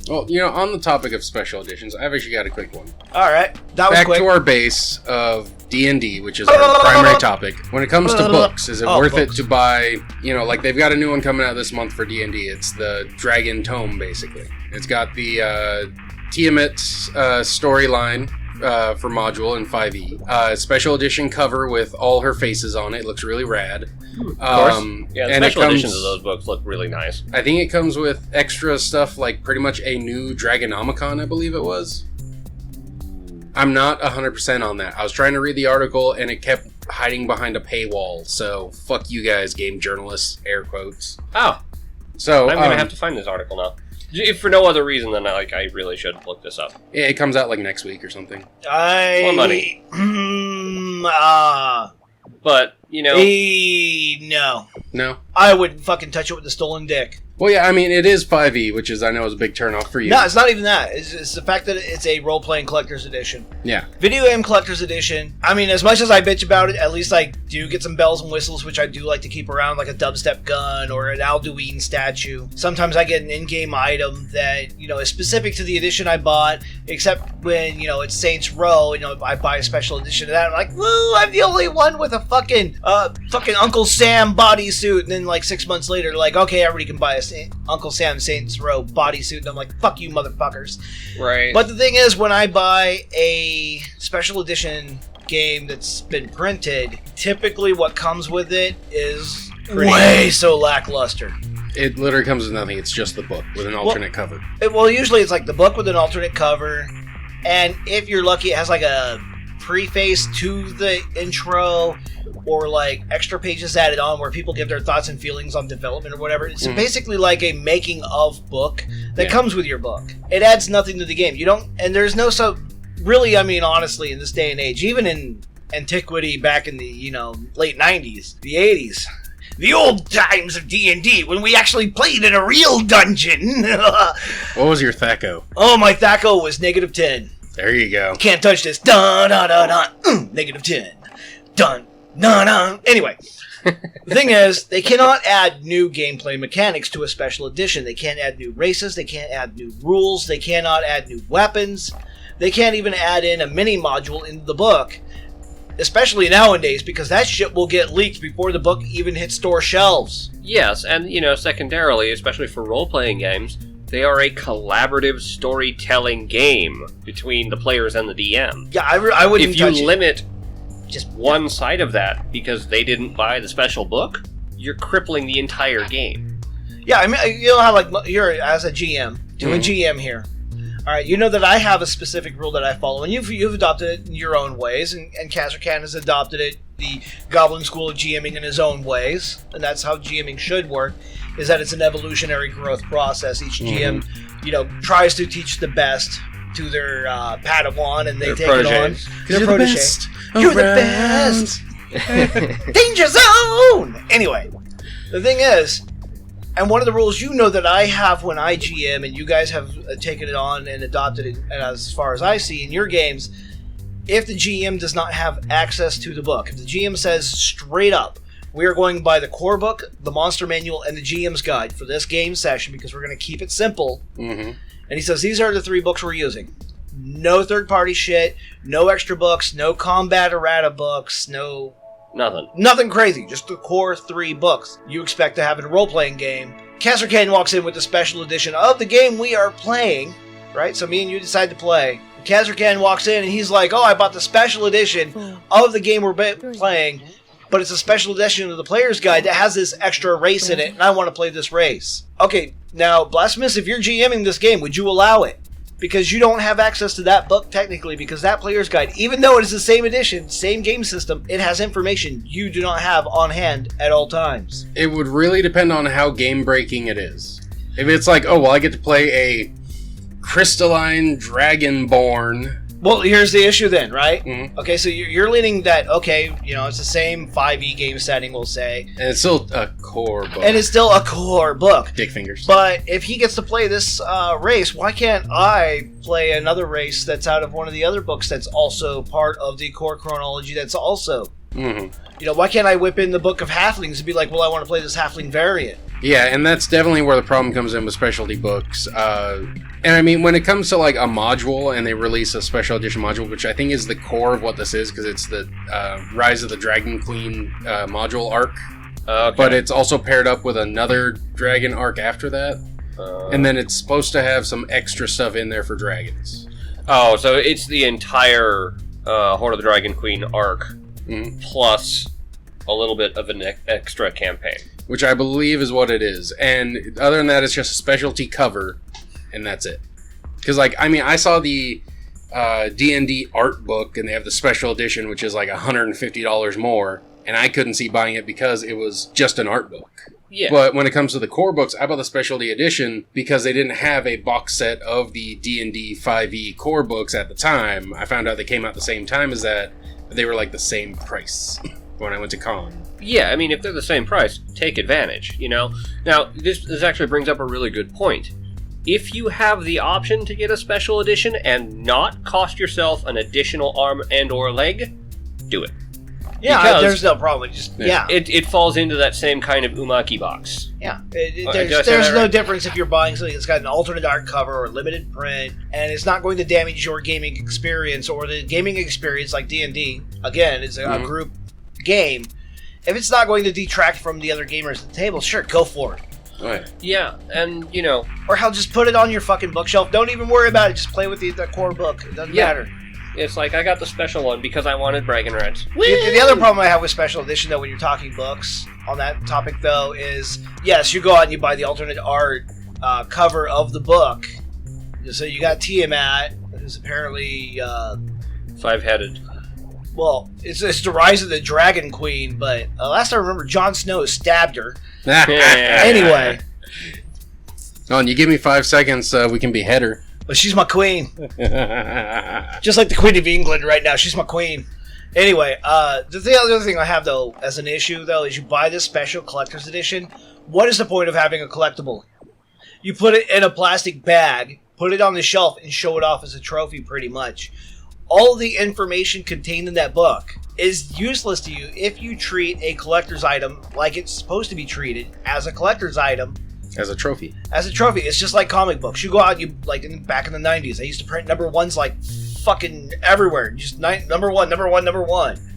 Well, on the topic of special editions, I've actually got a quick one. All right, that was back quick. to our base of D&D, which is our primary topic. When it comes to books, is it worth it to buy? They've got a new one coming out this month for D&D. It's the Dragon Tome, basically. It's got the Tiamat storyline. For module in 5e. Special edition cover with all her faces on it. Looks really rad. Of course. Yeah, the special editions of those books look really nice. I think it comes with extra stuff, like pretty much a new Dragonomicon, I believe it was. I'm not 100% on that. I was trying to read the article, and it kept hiding behind a paywall, so fuck you guys, game journalists, air quotes. Oh. So, I'm gonna have to find this article now. If for no other reason than I really should look this up. Yeah, it comes out like next week or something. More money. But, no. No? I wouldn't fucking touch it with a stolen dick. Well, yeah, I mean, it is 5e, which is, I know, is a big turnoff for you. No, it's not even that. It's the fact that it's a role-playing collector's edition. Yeah. Video game collector's edition. I mean, as much as I bitch about it, at least I do get some bells and whistles, which I do like to keep around, like a dubstep gun or an Alduin statue. Sometimes I get an in-game item that, is specific to the edition I bought, except when, it's Saints Row, I buy a special edition of that. I'm like, woo, I'm the only one with a fucking Uncle Sam bodysuit. And then, 6 months later, okay, everybody can buy a Uncle Sam Saints Row bodysuit, and I'm like, fuck you, motherfuckers. Right. But the thing is, when I buy a special edition game that's been printed, typically what comes with it is way so lackluster. It literally comes with nothing. It's just the book with an alternate cover. Usually it's the book with an alternate cover, and if you're lucky, it has a preface to the intro, or extra pages added on where people give their thoughts and feelings on development or whatever. It's basically a making of book that comes with your book. It adds nothing to the game. There's no really, I mean, honestly, in this day and age, even in antiquity back in the, late 90s, the 80s, the old times of D&D when we actually played in a real dungeon. What was your THACO? Oh, my THACO was -10. There you go. Can't touch this. Dun, dun, dun, dun. -10. Dun. No. Anyway, the thing is, they cannot add new gameplay mechanics to a special edition. They can't add new races. They can't add new rules. They cannot add new weapons. They can't even add in a mini module in the book, especially nowadays, because that shit will get leaked before the book even hits store shelves. Yes, and, secondarily, especially for role-playing games, they are a collaborative storytelling game between the players and the DM. Yeah, I wouldn't If you touch limit just one side of that because they didn't buy the special book, you're crippling the entire game. Yeah, I mean, you know how you're as a GM doing GM here. All right, you know that I have a specific rule that I follow, and you've adopted it in your own ways, and Kazurkan has adopted it, the Goblin School of GMing, in his own ways, and that's how GMing should work. Is that it's an evolutionary growth process. Each GM, tries to teach the best to their Padawan, and they take it on. They're protege. You're the best. Danger zone. Anyway, the thing is, and one of the rules that I have when I GM, and you guys have taken it on and adopted it, as far as I see in your games, if the GM does not have access to the book, if the GM says straight up, we are going by the core book, the monster manual, and the GM's guide for this game session because we're going to keep it simple. And he says, these are the 3 books we're using. No third-party shit, no extra books, no combat errata books, no... Nothing crazy, just the core 3 books you expect to have in a role-playing game. Kazurkan walks in with the special edition of the game we are playing, right? So me and you decide to play. Kazurkan walks in and he's like, oh, I bought the special edition of the game we're playing, but it's a special edition of the player's guide that has this extra race in it, and I want to play this race. Okay, now, Blasphemous, if you're GMing this game, would you allow it? Because you don't have access to that book, technically, because that player's guide, even though it is the same edition, same game system, it has information you do not have on hand at all times. It would really depend on how game-breaking it is. If it's like, oh, well, I get to play a crystalline dragonborn. Well, here's the issue then, right? Okay, so you're leaning that, okay, it's the same 5e game setting, we'll say. And it's still a core book. And it's still a core book. Dick fingers. But if he gets to play this race, why can't I play another race that's out of one of the other books that's also part of the core chronology that's also... why can't I whip in the Book of Halflings and be like, well, I want to play this Halfling variant? Yeah, and that's definitely where the problem comes in with specialty books. And I mean, when it comes to like a module and they release a special edition module, which I think is the core of what this is, because it's the Rise of the Dragon Queen module arc. But it's also paired up with another dragon arc after that. And then it's supposed to have some extra stuff in there for dragons. Oh, so it's the entire Horde of the Dragon Queen arc, plus a little bit of an extra campaign. Which I believe is what it is. And other than that, it's just a specialty cover, and that's it. Because, like, I mean, I saw the D&D art book, and they have the special edition, which is like $150 more, and I couldn't see buying it because it was just an art book. Yeah. But when it comes to the core books, I bought the specialty edition because they didn't have a box set of the D&D 5e core books at the time. I found out they came out the same time as that, but they were like the same price when I went to con. Yeah, I mean, if they're the same price, take advantage, you know? Now, this actually brings up a really good point. If you have the option to get a special edition and not cost yourself an additional arm and or leg, do it. Yeah, Because there's no problem. Just yeah. It falls into that same kind of Umaki box. Yeah, Did I say there's that no right? difference if you're buying something that's got an alternate art cover or limited print, and it's not going to damage your gaming experience or the gaming experience like D&D. Again, it's a group game. If it's not going to detract from the other gamers at the table, sure, go for it. Right. Yeah, and, you know... Or hell, just put it on your fucking bookshelf. Don't even worry about it. Just play with the core book. It doesn't matter. It's like, I got the special one because I wanted Bragging Rights. The other problem I have with special edition, though, when you're talking books on that topic, though, is yes, you go out and you buy the alternate art cover of the book. So you got Tiamat, who's apparently Five-headed. well, it's the rise of the Dragon Queen, but last I remember, Jon Snow stabbed her. Anyway, Oh, and you give me 5 seconds, we can behead her. but she's my queen. Just like the Queen of England right now. She's my queen. Anyway, the other thing I have, though, as an issue, though, is you buy this special collector's edition. What is the point of having a collectible? You put it in a plastic bag, put it on the shelf, and show it off as a trophy, pretty much. All the information contained in that book is useless to you if you treat a collector's item like it's supposed to be treated, as a collector's item. As a trophy. As a trophy. It's just like comic books. You go out, you like back in the 90s, they used to print number ones like fucking everywhere. Just number one.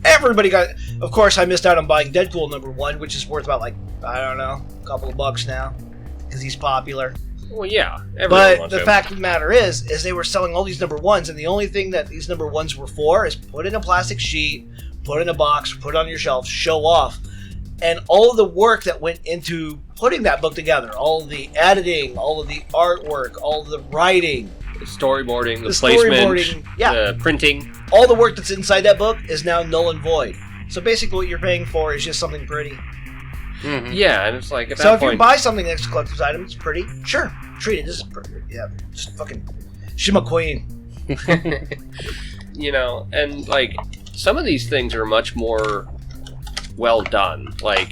Everybody got. Of course, I missed out on buying Deadpool number 1, which is worth about like, I don't know, a couple of bucks now because he's popular. Well, yeah. Everyone But wants the him. fact of the matter is they were selling all these number 1s, and the only thing that these number 1s were for is put in a plastic sheet, put in a box, put it on your shelf, show off. And all of the work that went into putting that book together, all of the editing, all of the artwork, all of the writing, The storyboarding, the storyboarding, placement, yeah. the printing. all the work that's inside that book is now null and void. So basically what you're paying for is just something pretty. Mm-hmm. Yeah, and it's like, at So that if point... you buy something that's a collector's item, it's pretty, sure, treat it. This is pretty. Yeah, just fucking, she's my queen. You know, and like, some of these things are much more well done. Like,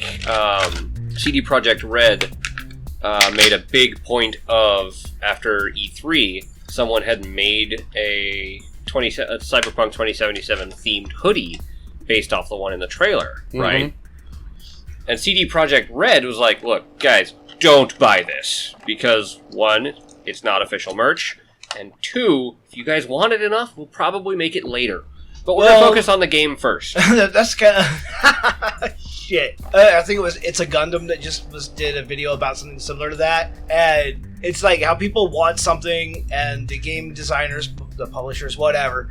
CD Projekt Red made a big point of, after E3, someone had made a Cyberpunk 2077 themed hoodie based off the one in the trailer, right? And CD Projekt Red was like, look, guys, don't buy this. Because, 1, it's not official merch. And 2, if you guys want it enough, we'll probably make it later. But we're going to focus on the game first. That's kind of shit. I think It's a Gundam that just did a video about something similar to that, and it's like how people want something, and the game designers, the publishers, whatever,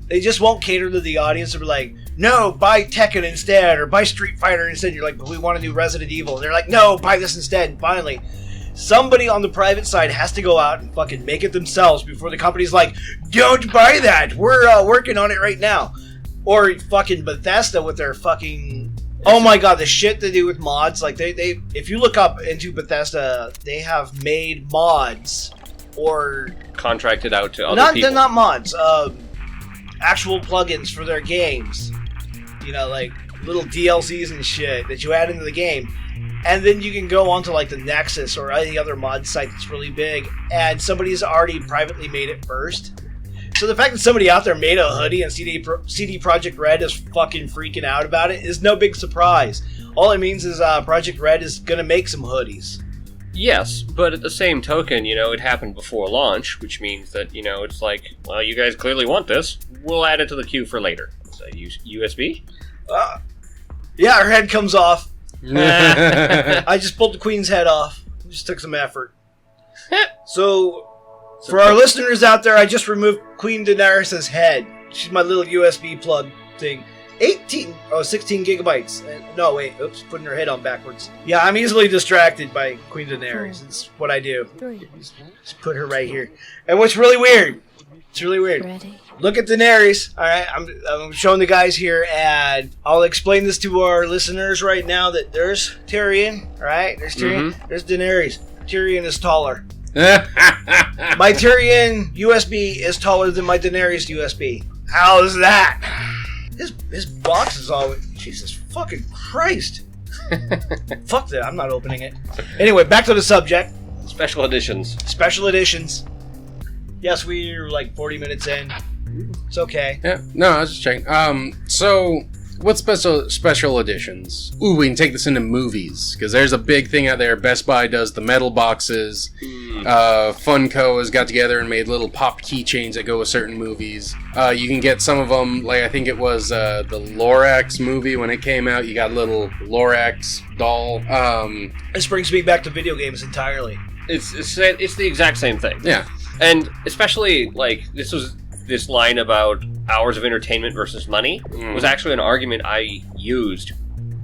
they just won't cater to the audience. They're like, no, buy Tekken instead, or buy Street Fighter instead. You're like, but we want a new Resident Evil. And they're like, no, buy this instead. And finally, somebody on the private side has to go out and fucking make it themselves before the company's like, don't buy that. We're working on it right now. Or fucking Bethesda with their fucking... Oh my god, the shit they do with mods. Like, they if you look up into Bethesda, they have made mods or... Contracted out to other people. Not mods. Actual plugins for their games. You know, like little DLCs and shit that you add into the game. And then you can go onto like the Nexus or any other mod site that's really big, and somebody's already privately made it first. So the fact that somebody out there made a hoodie and CD Projekt Red is fucking freaking out about it is no big surprise. All it means is Projekt Red is going to make some hoodies. Yes, but at the same token, you know, it happened before launch, which means that, you know, it's like, well, you guys clearly want this. We'll add it to the queue for later. So, USB? Yeah, her head comes off. I just pulled the queen's head off. It just took some effort. So, for our listeners out there, I just removed Queen Daenerys' head. She's my little USB plug thing. 16 gigabytes. No, wait, oops, putting her head on backwards. Yeah, I'm easily distracted by Queen Daenerys. It's what I do. 3. Just put her right here. And what's really weird, it's really weird. Ready. Look at Daenerys. All right, I'm showing the guys here, and I'll explain this to our listeners right now. That there's Tyrion. All right, there's Tyrion. There's Daenerys. Tyrion is taller. My Tyrion USB is taller than my Daenerys USB. How's that? His box is always... Jesus fucking Christ. Fuck that, I'm not opening it. Anyway, back to the subject. Special editions. Special editions. Yes, we're like 40 minutes in. It's okay. Yeah, no, I was just checking. So, what special editions? Ooh, we can take this into movies, because there's a big thing out there. Best Buy does the metal boxes. Funko has got together and made little pop keychains that go with certain movies. You can get some of them, like I think it was the Lorax movie when it came out. You got a little Lorax doll. This brings me back to video games entirely. It's the exact same thing. Yeah. And especially, like, this line about hours of entertainment versus money was actually an argument I used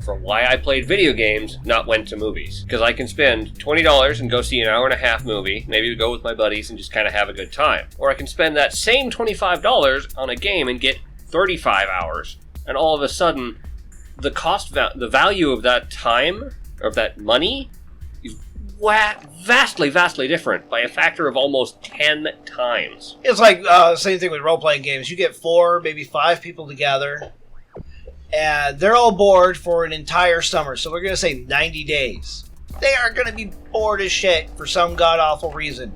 for why I played video games, not went to movies. Because I can spend $20 and go see an hour-and-a-half movie, maybe go with my buddies and just kind of have a good time. Or I can spend that same $25 on a game and get 35 hours. And all of a sudden, the value of that time, or of that money, is vastly different by a factor of almost 10 times. It's like same thing with role-playing games. You get 4, maybe 5 people together, and they're all bored for an entire summer. So we're going to say 90 days. They are going to be bored as shit for some god-awful reason.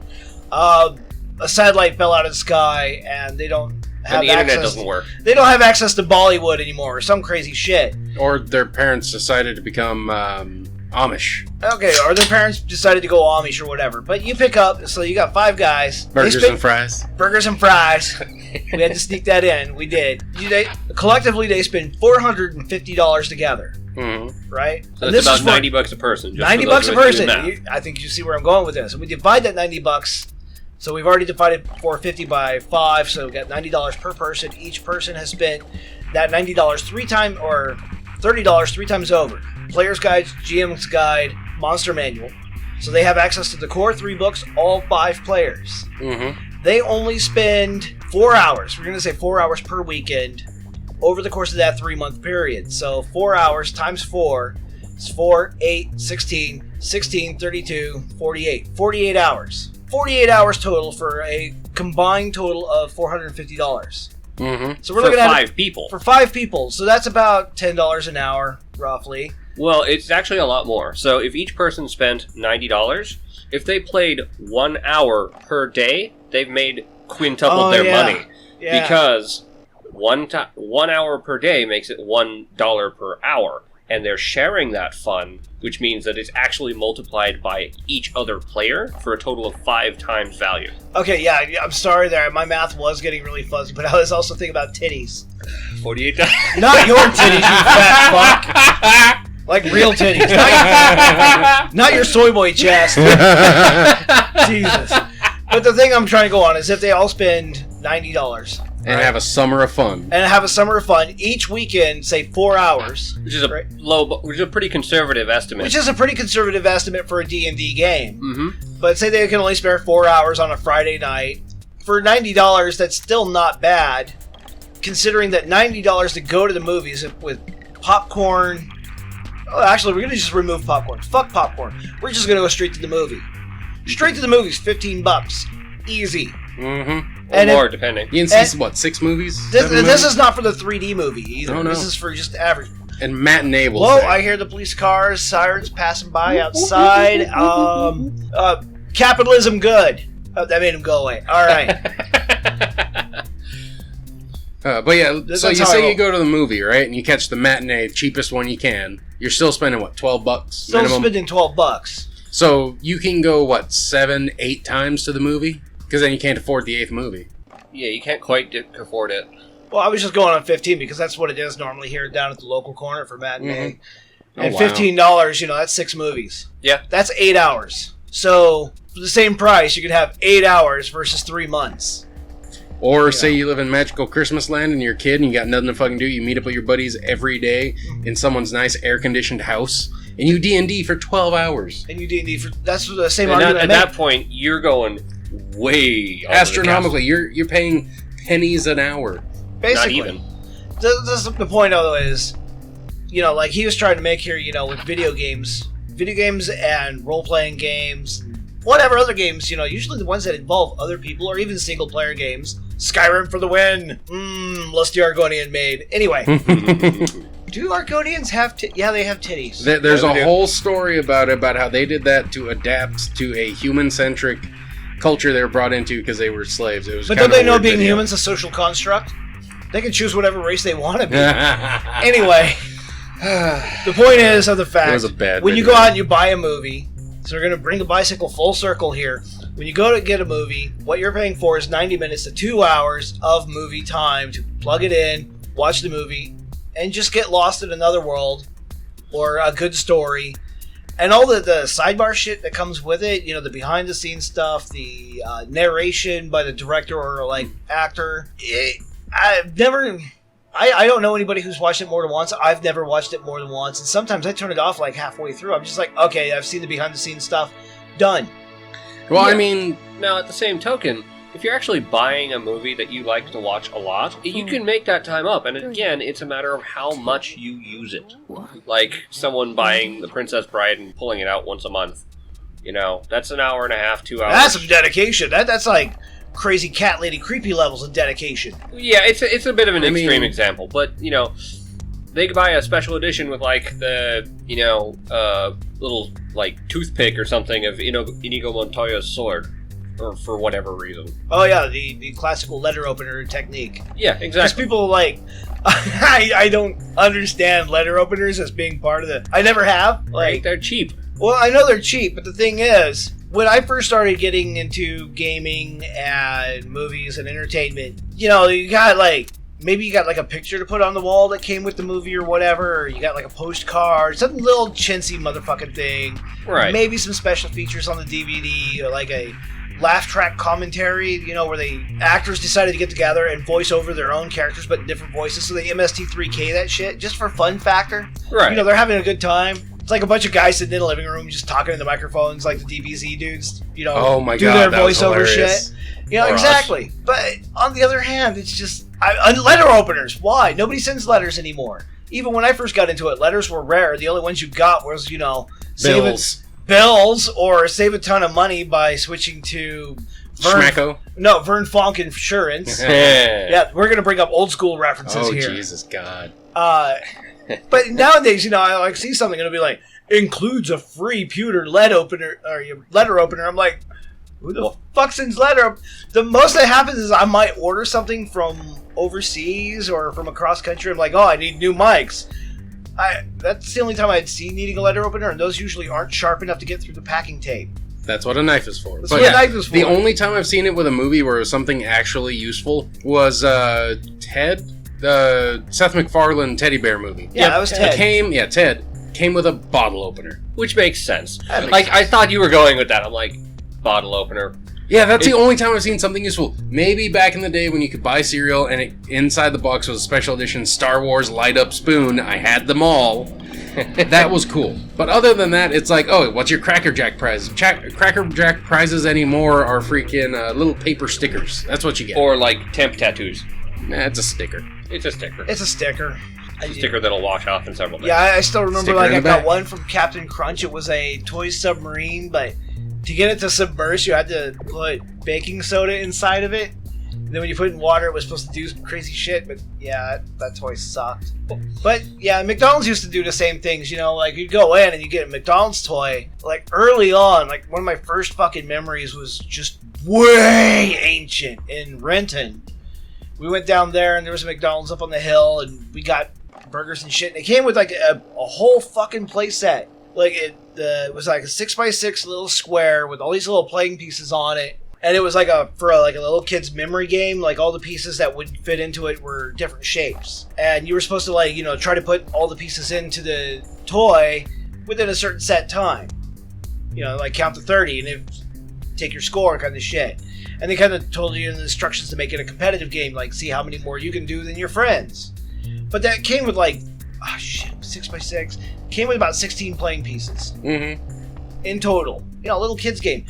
A satellite fell out of the sky, and they don't have and the internet doesn't work. They don't have access to Bollywood anymore, or some crazy shit. Or their parents decided to become Amish. Okay, or their parents decided to go Amish or whatever. But you pick up, so you got 5 guys. Burgers and fries. Burgers and fries. We had to sneak that in. We did. Collectively, they spend $450 together. Mm-hmm. Right? So that's about $90 a person. Just $90 a person. I think you see where I'm going with this. And we divide that $90. So we've already divided $450 by 5. So we got $90 per person. Each person has spent that $90 3 times, or $30 3 times over. Player's Guide, GM's Guide, Monster Manual. So they have access to the core 3 books, all 5 players. Mm-hmm. They only spend 4 hours. We're going to say 4 hours per weekend over the course of that 3-month period. So 4 hours times 4 is 4, 8, 16, 16, 32, 48. 48 hours. 48 hours total for a combined total of $450. Mm-hmm. So we're looking at 5 people. For 5 people. So that's about $10 an hour, roughly. Well, it's actually a lot more. So if each person spent $90, if they played 1 hour per day, they've made quintupled their money. Yeah. Because 1 hour per day makes it $1 per hour. And they're sharing that fun, which means that it's actually multiplied by each other player for a total of 5 times value. Okay, yeah, I'm sorry there. My math was getting really fuzzy, but I was also thinking about titties. $48. Not your titties, you fat fuck. Like real titties. Not your soy boy chest. Jesus. But the thing I'm trying to go on is if they all spend $90. And have a summer of fun. And have a summer of fun each weekend, say 4 hours. Which is a pretty conservative estimate. Which is a pretty conservative estimate for a D&D game. Mm-hmm. But say they can only spare 4 hours on a Friday night. For $90, that's still not bad. Considering that $90 to go to the movies with popcorn... Oh, actually, we're going to just remove popcorn. Fuck popcorn. We're just going to go straight to the movie. Straight to the movies, $15. Easy. Mm-hmm. Or more, depending. You can see, what, 6 movies? This is not for the 3D movie either. Oh, no. This is for just average. And matinee will Whoa, say. I hear the police cars, sirens passing by outside. Capitalism good. Oh, that made him go away. All right. But yeah, so you say you go to the movie, right? And you catch the matinee, cheapest one you can. You're still spending, what, $12 Still minimum? spending $12. So you can go, what, 7, 8 times to the movie? Because then you can't afford the 8th movie. Yeah, you can't quite afford it. Well, I was just going on 15 because that's what it is normally here down at the local corner for matinee. Mm-hmm. And wow. $15, that's 6 movies. Yeah. That's 8 hours. So for the same price, you could have 8 hours versus 3 months. Or say you live in magical Christmas land and you're a kid and you got nothing to fucking do. You meet up with your buddies every day in someone's nice air-conditioned house. And you D&D for 12 hours. And you D&D for... That's the same And argument at that point, you're going way astronomically. You're paying pennies an hour. Basically. Not even. The point, though, is, like he was trying to make here, with video games and role-playing games, whatever other games, usually the ones that involve other people or even single-player games. Skyrim for the win. Lusty Argonian maid. Anyway. Do Argonians have yeah, they have titties. There's a whole story about how they did that to adapt to a human-centric culture they were brought into because they were slaves. It was but don't they know being human's a social construct? They can choose whatever race they want to be. Anyway, the point is of the fact, it was a bad when you video. go out and you buy a movie, so we're going to bring the bicycle full circle here. When you go to get a movie, what you're paying for is 90 minutes to 2 hours of movie time to plug it in, watch the movie, and just get lost in another world or a good story. And all the sidebar shit that comes with it, the behind-the-scenes stuff, the narration by the director or, actor. I don't know anybody who's watched it more than once. I've never watched it more than once. And sometimes I turn it off, halfway through. I'm just like, okay, I've seen the behind-the-scenes stuff. Done. Well, Yeah. I mean... Now, at the same token, if you're actually buying a movie that you like to watch a lot, you can make that time up. And again, it's a matter of how much you use it. Like someone buying The Princess Bride and pulling it out once a month. That's an hour and a half, 2 hours. That's some dedication. That's like crazy cat lady creepy levels of dedication. Yeah, it's a bit of an extreme example, but, they could buy a special edition with, the, little, toothpick or something of Inigo Montoya's sword. Or for whatever reason. Oh yeah, the classical letter opener technique. Yeah, Because exactly. people I don't understand letter openers as being part of the... I never have. They're cheap. Well, I know they're cheap, but the thing is, when I first started getting into gaming and movies and entertainment, you got maybe you got a picture to put on the wall that came with the movie or whatever, or you got a postcard, some little chintzy motherfucking thing. Right. Maybe some special features on the DVD, or a laugh track commentary, where the actors decided to get together and voice over their own characters but in different voices, so they MST3K that shit, just for fun factor. Right. They're having a good time. It's like a bunch of guys sitting in a living room just talking in the microphones like the DBZ dudes, Oh my do God, their that was voiceover hilarious. shit. Or Exactly. But on the other hand, it's just... letter openers, why? Nobody sends letters anymore. Even when I first got into it, letters were rare. The only ones you got was, bills, or save a ton of money by switching to Vern Fonk Insurance. Yeah, we're gonna bring up old school references here. Oh, Jesus God. But nowadays, I see something and it'll be like, includes a free pewter letter opener. I'm like, who the fuck sends letter? The most that happens is I might order something from overseas or from across country. I'm like, oh, I need new mics. That's the only time I'd see needing a letter opener, and those usually aren't sharp enough to get through the packing tape. That's what a knife is for. That's what a knife is for. The only time I've seen it with a movie where it was something actually useful was Ted, the Seth MacFarlane teddy bear movie. Yeah, that was Ted. Ted came with a bottle opener. Which makes sense. That makes sense. I thought you were going with that. I'm like, bottle opener. Yeah, that's the only time I've seen something useful. Maybe back in the day when you could buy cereal and inside the box was a special edition Star Wars light-up spoon. I had them all. That was cool. But other than that, it's like, oh, what's your Cracker Jack prize? Cracker Jack prizes anymore are freaking little paper stickers. That's what you get. Or temp tattoos. Nah, it's a sticker. It's a sticker. It's a sticker. It's a sticker that'll wash off in several days. Yeah, I still remember Sticker in I the got back. one from Captain Crunch. It was a toy submarine, but to get it to submerge, you had to put baking soda inside of it. And then when you put it in water, it was supposed to do some crazy shit, but yeah, that toy sucked. But yeah, McDonald's used to do the same things, you'd go in and you get a McDonald's toy. Early on, one of my first fucking memories was just way ancient in Renton. We went down there and there was a McDonald's up on the hill and we got burgers and shit. And it came with a whole fucking play set. It was a 6x6 little square with all these little playing pieces on it. And it was for a little kid's memory game. All the pieces that would fit into it were different shapes. And you were supposed to try to put all the pieces into the toy within a certain set time. Count to 30 and take your score kind of shit. And they kind of told you the instructions to make it a competitive game, like see how many more you can do than your friends. But that came with 6x6, came with about 16 playing pieces. In total. Little kids game.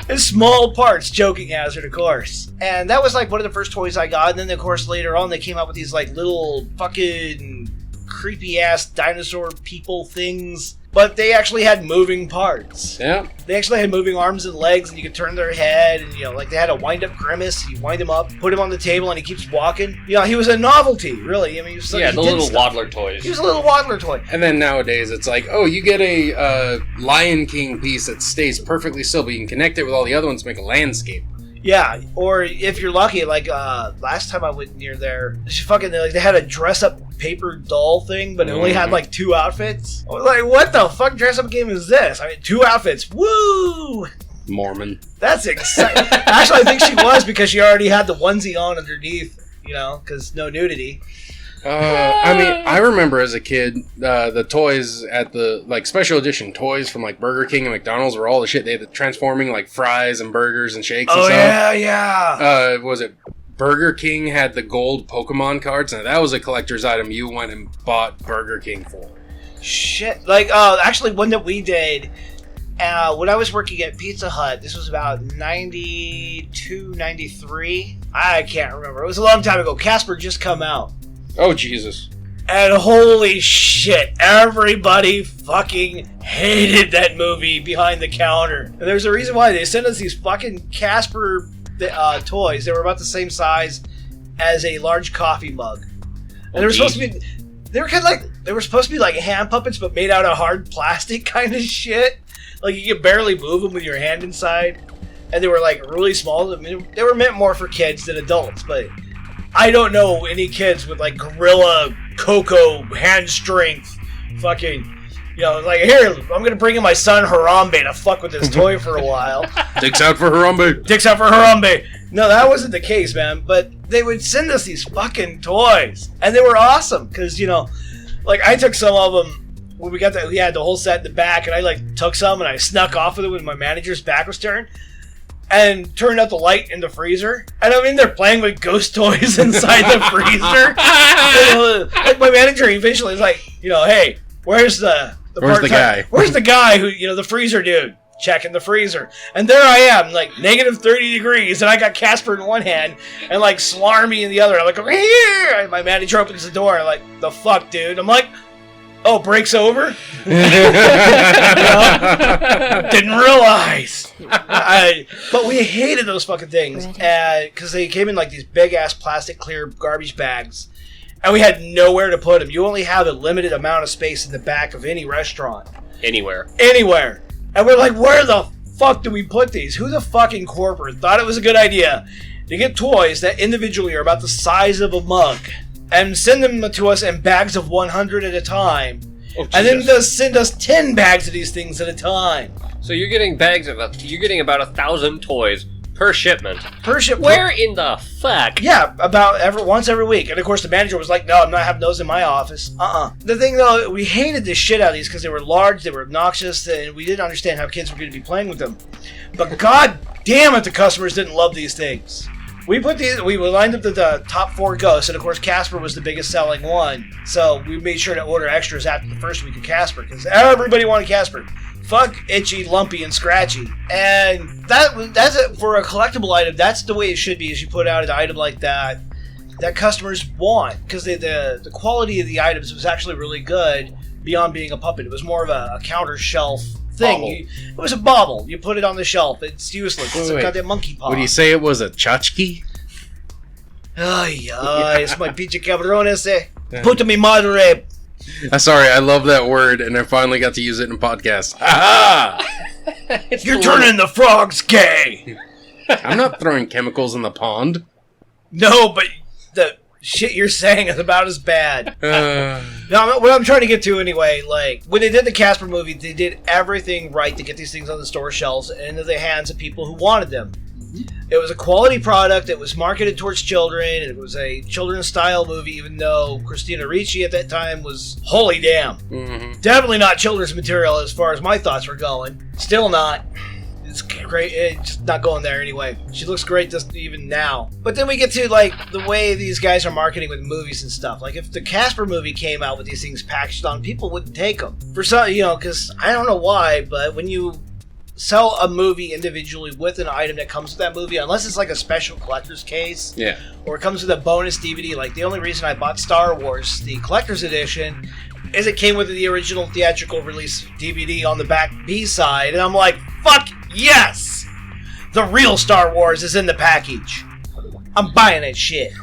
And small parts, joking hazard, of course. And that was one of the first toys I got. And then, of course, later on, they came out with these little fucking creepy ass dinosaur people things. But they actually had moving parts. Yeah. They actually had moving arms and legs, and you could turn their head, and they had a wind-up grimace. You wind him up, put him on the table, and he keeps walking. He was a novelty, really. I mean, he little waddler toys. He was a little waddler toy. And then nowadays, it's you get a Lion King piece that stays perfectly still, but you can connect it with all the other ones to make a landscape. Yeah, or if you're lucky, last time I went near there, they had a dress-up paper doll thing, but it only had 2 outfits. I was like, what the fuck dress-up game is this? I mean, 2 outfits, woo! Mormon. That's exciting. Actually, I think she was, because she already had the onesie on underneath, because no nudity. I remember as a kid, the toys at the special edition toys from Burger King and McDonald's were all the shit. They had the transforming fries and burgers and shakes and stuff. Yeah. Was it Burger King had the gold Pokemon cards, and that was a collector's item you went and bought Burger King for. Shit. Actually, one that we did when I was working at Pizza Hut, this was about 92, 93. I can't remember. It was a long time ago. Casper just come out. Oh, Jesus. And holy shit, everybody fucking hated that movie behind the counter. And there's a reason why. They sent us these fucking Casper toys. They were about the same size as a large coffee mug. And they were supposed to be... They were kind of they were supposed to be like hand puppets, but made out of hard plastic kind of shit. You could barely move them with your hand inside. And they were really small. I mean, they were meant more for kids than adults, but... I don't know any kids with Gorilla Coco hand strength fucking, here, I'm gonna bring in my son Harambe to fuck with this toy for a while. Dicks out for Harambe. Dicks out for Harambe. No, that wasn't the case, man. But they would send us these fucking toys. And they were awesome. Because, I took some of them when we had the whole set in the back, and I took some and I snuck off with it when my manager's back was turned. And turned out the light in the freezer. And I'm in there playing with ghost toys inside the freezer. And, my manager eventually is hey, where's the guy? Where's the guy who, the freezer dude? Checking the freezer. And there I am, negative 30 degrees, and I got Casper in one hand, and Slarmy in the other. I'm over here! And my manager opens the door, the fuck, dude? I'm oh, break's over? Didn't realize. But we hated those fucking things because they came in these big ass plastic clear garbage bags, and we had nowhere to put them. You only have a limited amount of space in the back of any restaurant. Anywhere. And we're where the fuck do we put these? Who the fucking corporate thought it was a good idea to get toys that individually are about the size of a mug and send them to us in bags of 100 at a time, and then just send us 10 bags of these things at a time. So you're getting about 1,000 toys per shipment. Where in the fuck? Yeah, about once every week. And of course the manager was no, I'm not having those in my office. The thing though, we hated the shit out of these because they were large, they were obnoxious, and we didn't understand how kids were going to be playing with them. But god damn it, the customers didn't love these things. We lined up the top 4 ghosts, and of course Casper was the biggest selling one. So we made sure to order extras after the first week of Casper, because everybody wanted Casper. Fuck itchy, lumpy, and scratchy. And that's it for a collectible item. That's the way it should be, is you put out an item like that customers want, because the quality of the items was actually really good beyond being a puppet. It was more of a counter shelf thing. It was a bauble. You put it on the shelf. It's useless. It's a goddamn monkey paw. Would you say it was a tchotchke? Ay, es my pinche cabrones, eh? Puta mi madre. Sorry, I love that word, and I finally got to use it in a podcast. Ha You're turning the frogs gay. I'm not throwing chemicals in the pond. No, but the shit you're saying is about as bad. No, what I'm trying to get to anyway, when they did the Casper movie, they did everything right to get these things on the store shelves and into the hands of people who wanted them. It was a quality product. It was marketed towards children. And it was a children's style movie, even though Christina Ricci at that time was holy damn. Mm-hmm. Definitely not children's material as far as my thoughts were going. Still not. It's just not going there anyway. She looks great just even now. But then we get to like the way these guys are marketing with movies and stuff. Like if the Casper movie came out with these things packaged on, people wouldn't take them. For some, because I don't know why, but when you sell a movie individually with an item that comes with that movie, unless it's like a special collector's case, or it comes with a bonus DVD. Like the only reason I bought Star Wars, the collector's edition, is it came with the original theatrical release DVD on the back B-side, and I'm like, fuck yes! The real Star Wars is in the package. I'm buying that shit.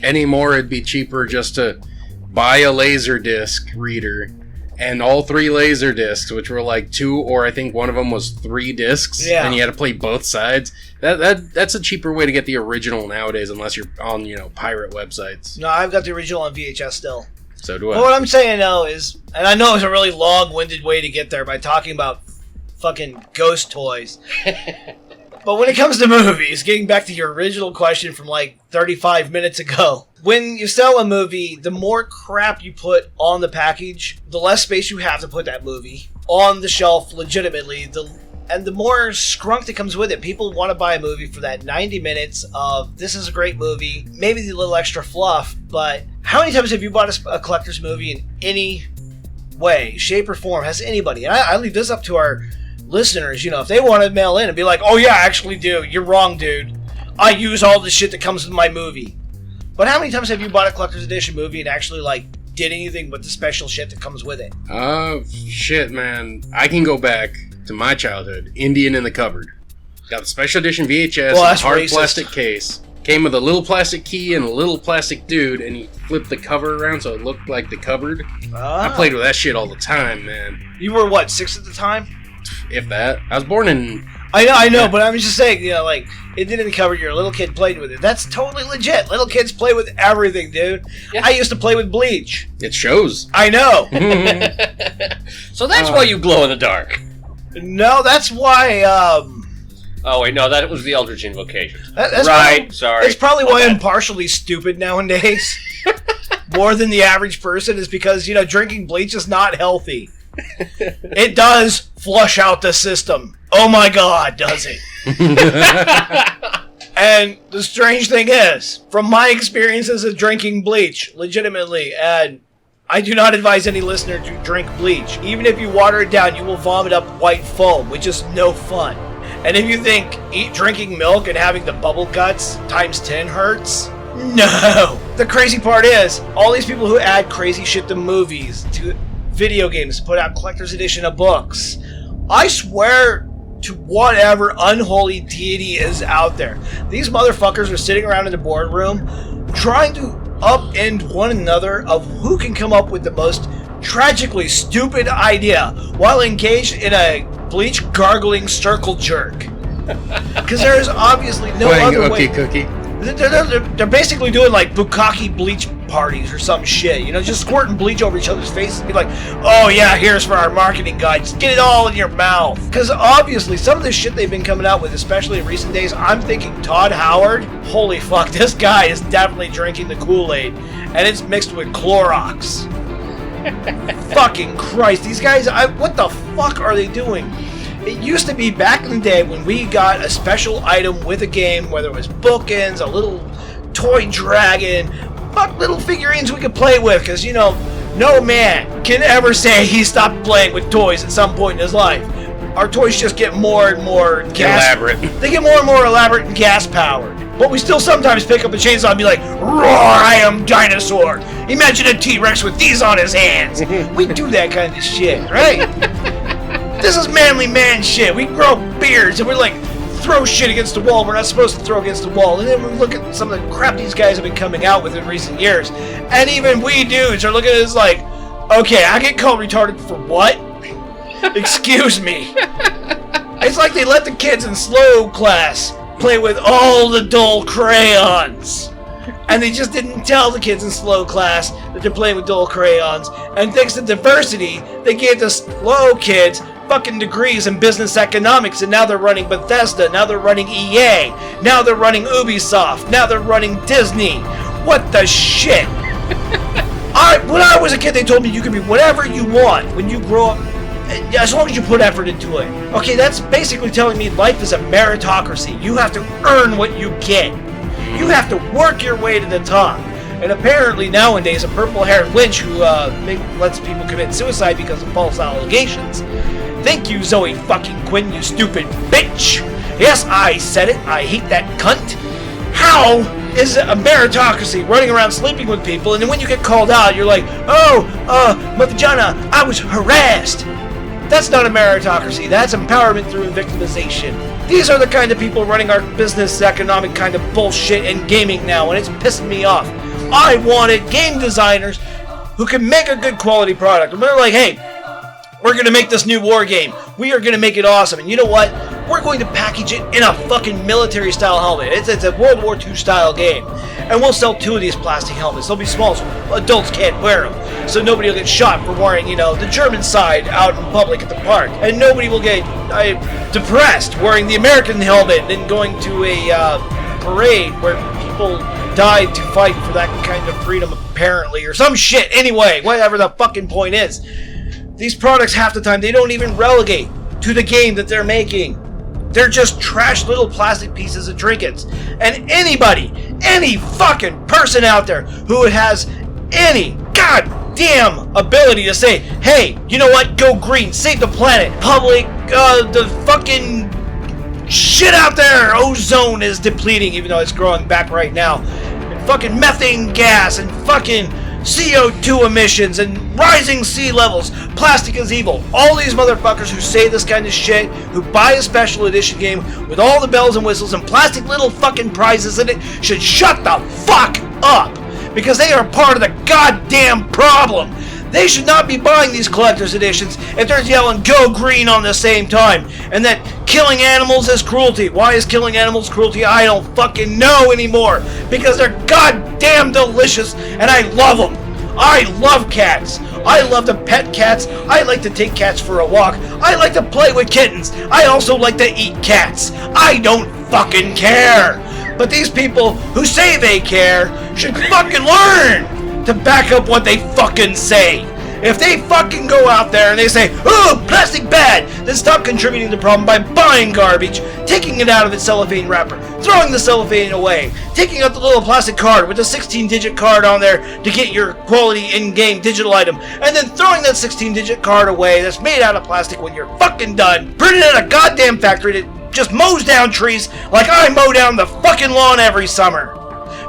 Anymore, it'd be cheaper just to buy a Laserdisc reader and all 3 Laserdiscs, which were like 2, or I think one of them was 3 discs, and you had to play both sides. That's a cheaper way to get the original nowadays, unless you're on, pirate websites. No, I've got the original on VHS still. So do I. But what I'm saying though is, and I know it's a really long-winded way to get there by talking about fucking ghost toys. But when it comes to movies, getting back to your original question from like 35 minutes ago, when you sell a movie, the more crap you put on the package, the less space you have to put that movie on the shelf legitimately, and the more scrunk that comes with it. People want to buy a movie for that 90 minutes of, this is a great movie, maybe the little extra fluff, but how many times have you bought a collector's movie in any way, shape, or form? Has anybody? And I leave this up to our listeners, if they want to mail in and be like, oh yeah, I actually do. You're wrong, dude. I use all the shit that comes with my movie. But how many times have you bought a collector's edition movie and actually, did anything with the special shit that comes with it? Shit, man. I can go back to my childhood. Indian in the Cupboard. Got the special edition VHS in a hard plastic case. Came with a little plastic key and a little plastic dude, and he flipped the cover around so it looked like the cupboard. I played with that shit all the time, man. You were, what, 6 at the time? If that. I was born in... I know, but I'm just saying, it didn't cover your little kid played with it. That's totally legit. Little kids play with everything, dude. Yeah. I used to play with bleach. It shows. I know. So that's why you glow in the dark. No, that's why, Oh, wait, no, that was the Eldritch Invocation. That's right, sorry. It's probably why I'm partially stupid nowadays. More than the average person is because, drinking bleach is not healthy. It does flush out the system. Oh my god, does it? And the strange thing is, from my experiences of drinking bleach, legitimately, and I do not advise any listener to drink bleach. Even if you water it down, you will vomit up white foam, which is no fun. And if you think drinking milk and having the bubble guts times 10 hurts, no! The crazy part is, all these people who add crazy shit to movies, to video games, put out collector's edition of books, I swear to whatever unholy deity is out there, these motherfuckers are sitting around in the boardroom trying to upend one another of who can come up with the most tragically stupid idea while engaged in a bleach gargling circle jerk. Because there is obviously no other way. Cookie. They're basically doing bukkake bleach parties or some shit, just squirting bleach over each other's faces and be like, oh yeah, here's for our marketing guide, just get it all in your mouth. Because obviously some of this shit they've been coming out with, especially in recent days, I'm thinking Todd Howard, holy fuck, this guy is definitely drinking the Kool-Aid, and it's mixed with Clorox. Fucking Christ, these guys, what the fuck are they doing? It used to be back in the day when we got a special item with a game, whether it was bookends, a little toy dragon, little figurines we could play with, because, no man can ever say he stopped playing with toys at some point in his life. Our toys just get more and more elaborate. They get more and more elaborate and gas-powered. But we still sometimes pick up a chainsaw and be like, roar, I am dinosaur. Imagine a T-Rex with these on his hands. We do that kind of shit, right? This is manly man shit. We grow beards and we're like, throw shit against the wall we're not supposed to throw against the wall. And then we look at some of the crap these guys have been coming out with in recent years. And even we dudes are looking at this like, okay, I get called retarded for what? Excuse me. It's like they let the kids in slow class play with all the dull crayons. And they just didn't tell the kids in slow class that they're playing with dull crayons. And thanks to diversity, they gave the slow kids fucking degrees in business economics, and now they're running Bethesda, now they're running EA, now they're running Ubisoft, now they're running Disney. What the shit? When I was a kid, they told me you can be whatever you want when you grow up as long as you put effort into it. Okay, that's basically telling me life is a meritocracy. You have to earn what you get. You have to work your way to the top. And apparently nowadays, a purple-haired witch who lets people commit suicide because of false allegations. Thank you, Zoe fucking Quinn, you stupid bitch. Yes, I said it. I hate that cunt. How is it a meritocracy running around sleeping with people, and then when you get called out, you're like, Mafijana, I was harassed. That's not a meritocracy. That's empowerment through victimization. These are the kind of people running our business economic kind of bullshit in gaming now, and it's pissing me off. I wanted game designers who can make a good quality product. And they're like, hey, we're going to make this new war game. We are going to make it awesome. And you know what? We're going to package it in a fucking military-style helmet. It's a World War II style game. And we'll sell 2 of these plastic helmets. They'll be small so adults can't wear them. So nobody will get shot for wearing, the German side out in public at the park. And nobody will get depressed wearing the American helmet and then going to a parade where people died to fight for that kind of freedom, apparently, or some shit. Anyway, whatever the fucking point is. These products, half the time, they don't even relegate to the game that they're making. They're just trash little plastic pieces of trinkets. And any fucking person out there who has any goddamn ability to say, hey, you know what, go green, save the planet, public, the fucking shit out there, ozone is depleting, even though it's growing back right now. And fucking methane gas and fucking CO2 emissions and rising sea levels. Plastic is evil. All these motherfuckers who say this kind of shit, who buy a special edition game with all the bells and whistles and plastic little fucking prizes in it, should shut the fuck up. Because they are part of the goddamn problem. They should not be buying these collector's editions if they're yelling go green on the same time. And that killing animals is cruelty. Why is killing animals cruelty? I don't fucking know anymore. Because they're goddamn delicious and I love them. I love cats. I love to pet cats. I like to take cats for a walk. I like to play with kittens. I also like to eat cats. I don't fucking care. But these people who say they care should fucking learn to back up what they fucking say. If they fucking go out there and they say, oh, plastic bad, then stop contributing to the problem by buying garbage, taking it out of its cellophane wrapper, throwing the cellophane away, taking out the little plastic card with a 16-digit card on there to get your quality in-game digital item, and then throwing that 16-digit card away that's made out of plastic when you're fucking done, putting it in a goddamn factory that just mows down trees like I mow down the fucking lawn every summer.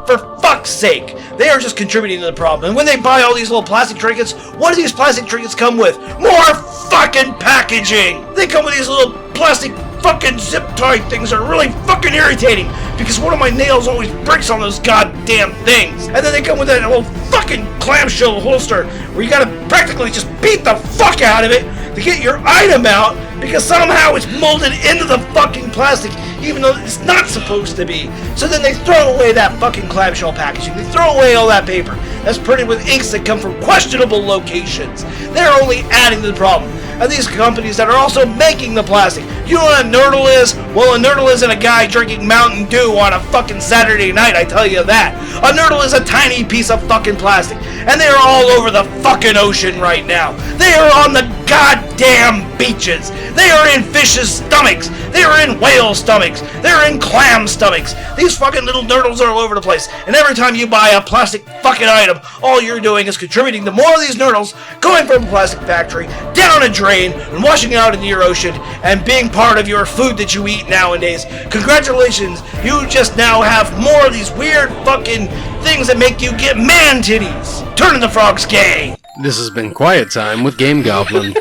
For fuck's sake, they are just contributing to the problem. And when they buy all these little plastic trinkets, what do these plastic trinkets come with? More fucking packaging! They come with these little plastic fucking zip tie things that are really fucking irritating because one of my nails always breaks on those goddamn things. And then they come with that little fucking clamshell holster where you gotta practically just beat the fuck out of it to get your item out because somehow it's molded into the fucking plastic even though it's not supposed to be. So then they throw away that fucking clamshell packaging. They throw away all that paper that's printed with inks that come from questionable locations. They're only adding to the problem. And these companies that are also making the plastic. You know what a nerdle is? Well, a nerdle isn't a guy drinking Mountain Dew on a fucking Saturday night, I tell you that. A nerdle is a tiny piece of fucking plastic. And they're all over the fucking ocean right now. They are on the goddamn beaches. They are in fish's stomachs. They are in whale stomachs. They're in clam stomachs. These fucking little nerdles are all over the place. And every time you buy a plastic fucking item, all you're doing is contributing to more of these nerdles going from a plastic factory down a drain and washing out into your ocean and being part of your food that you eat nowadays. Congratulations, you just now have more of these weird fucking things that make you get man titties. Turning the frogs gay. This has been Quiet Time with Game Goblin.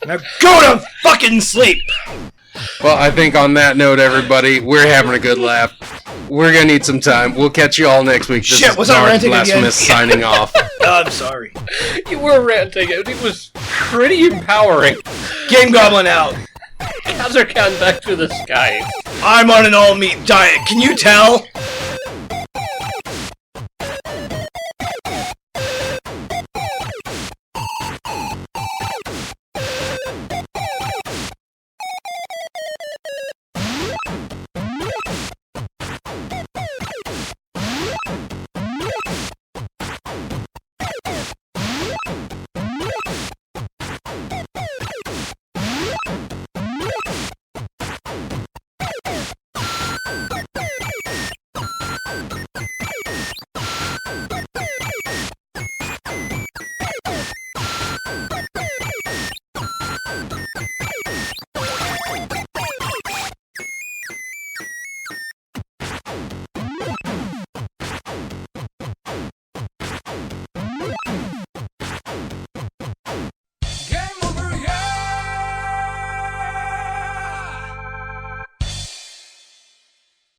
Now go to fucking sleep. Well, I think on that note, everybody, we're having a good laugh. We're gonna need some time. We'll catch you all next week. This Shit, was is I Darth ranting Blasphemous again? signing off. I'm sorry. You were ranting. It was pretty empowering. Game Goblin out. Kazurkan back to the sky. I'm on an all-meat diet. Can you tell?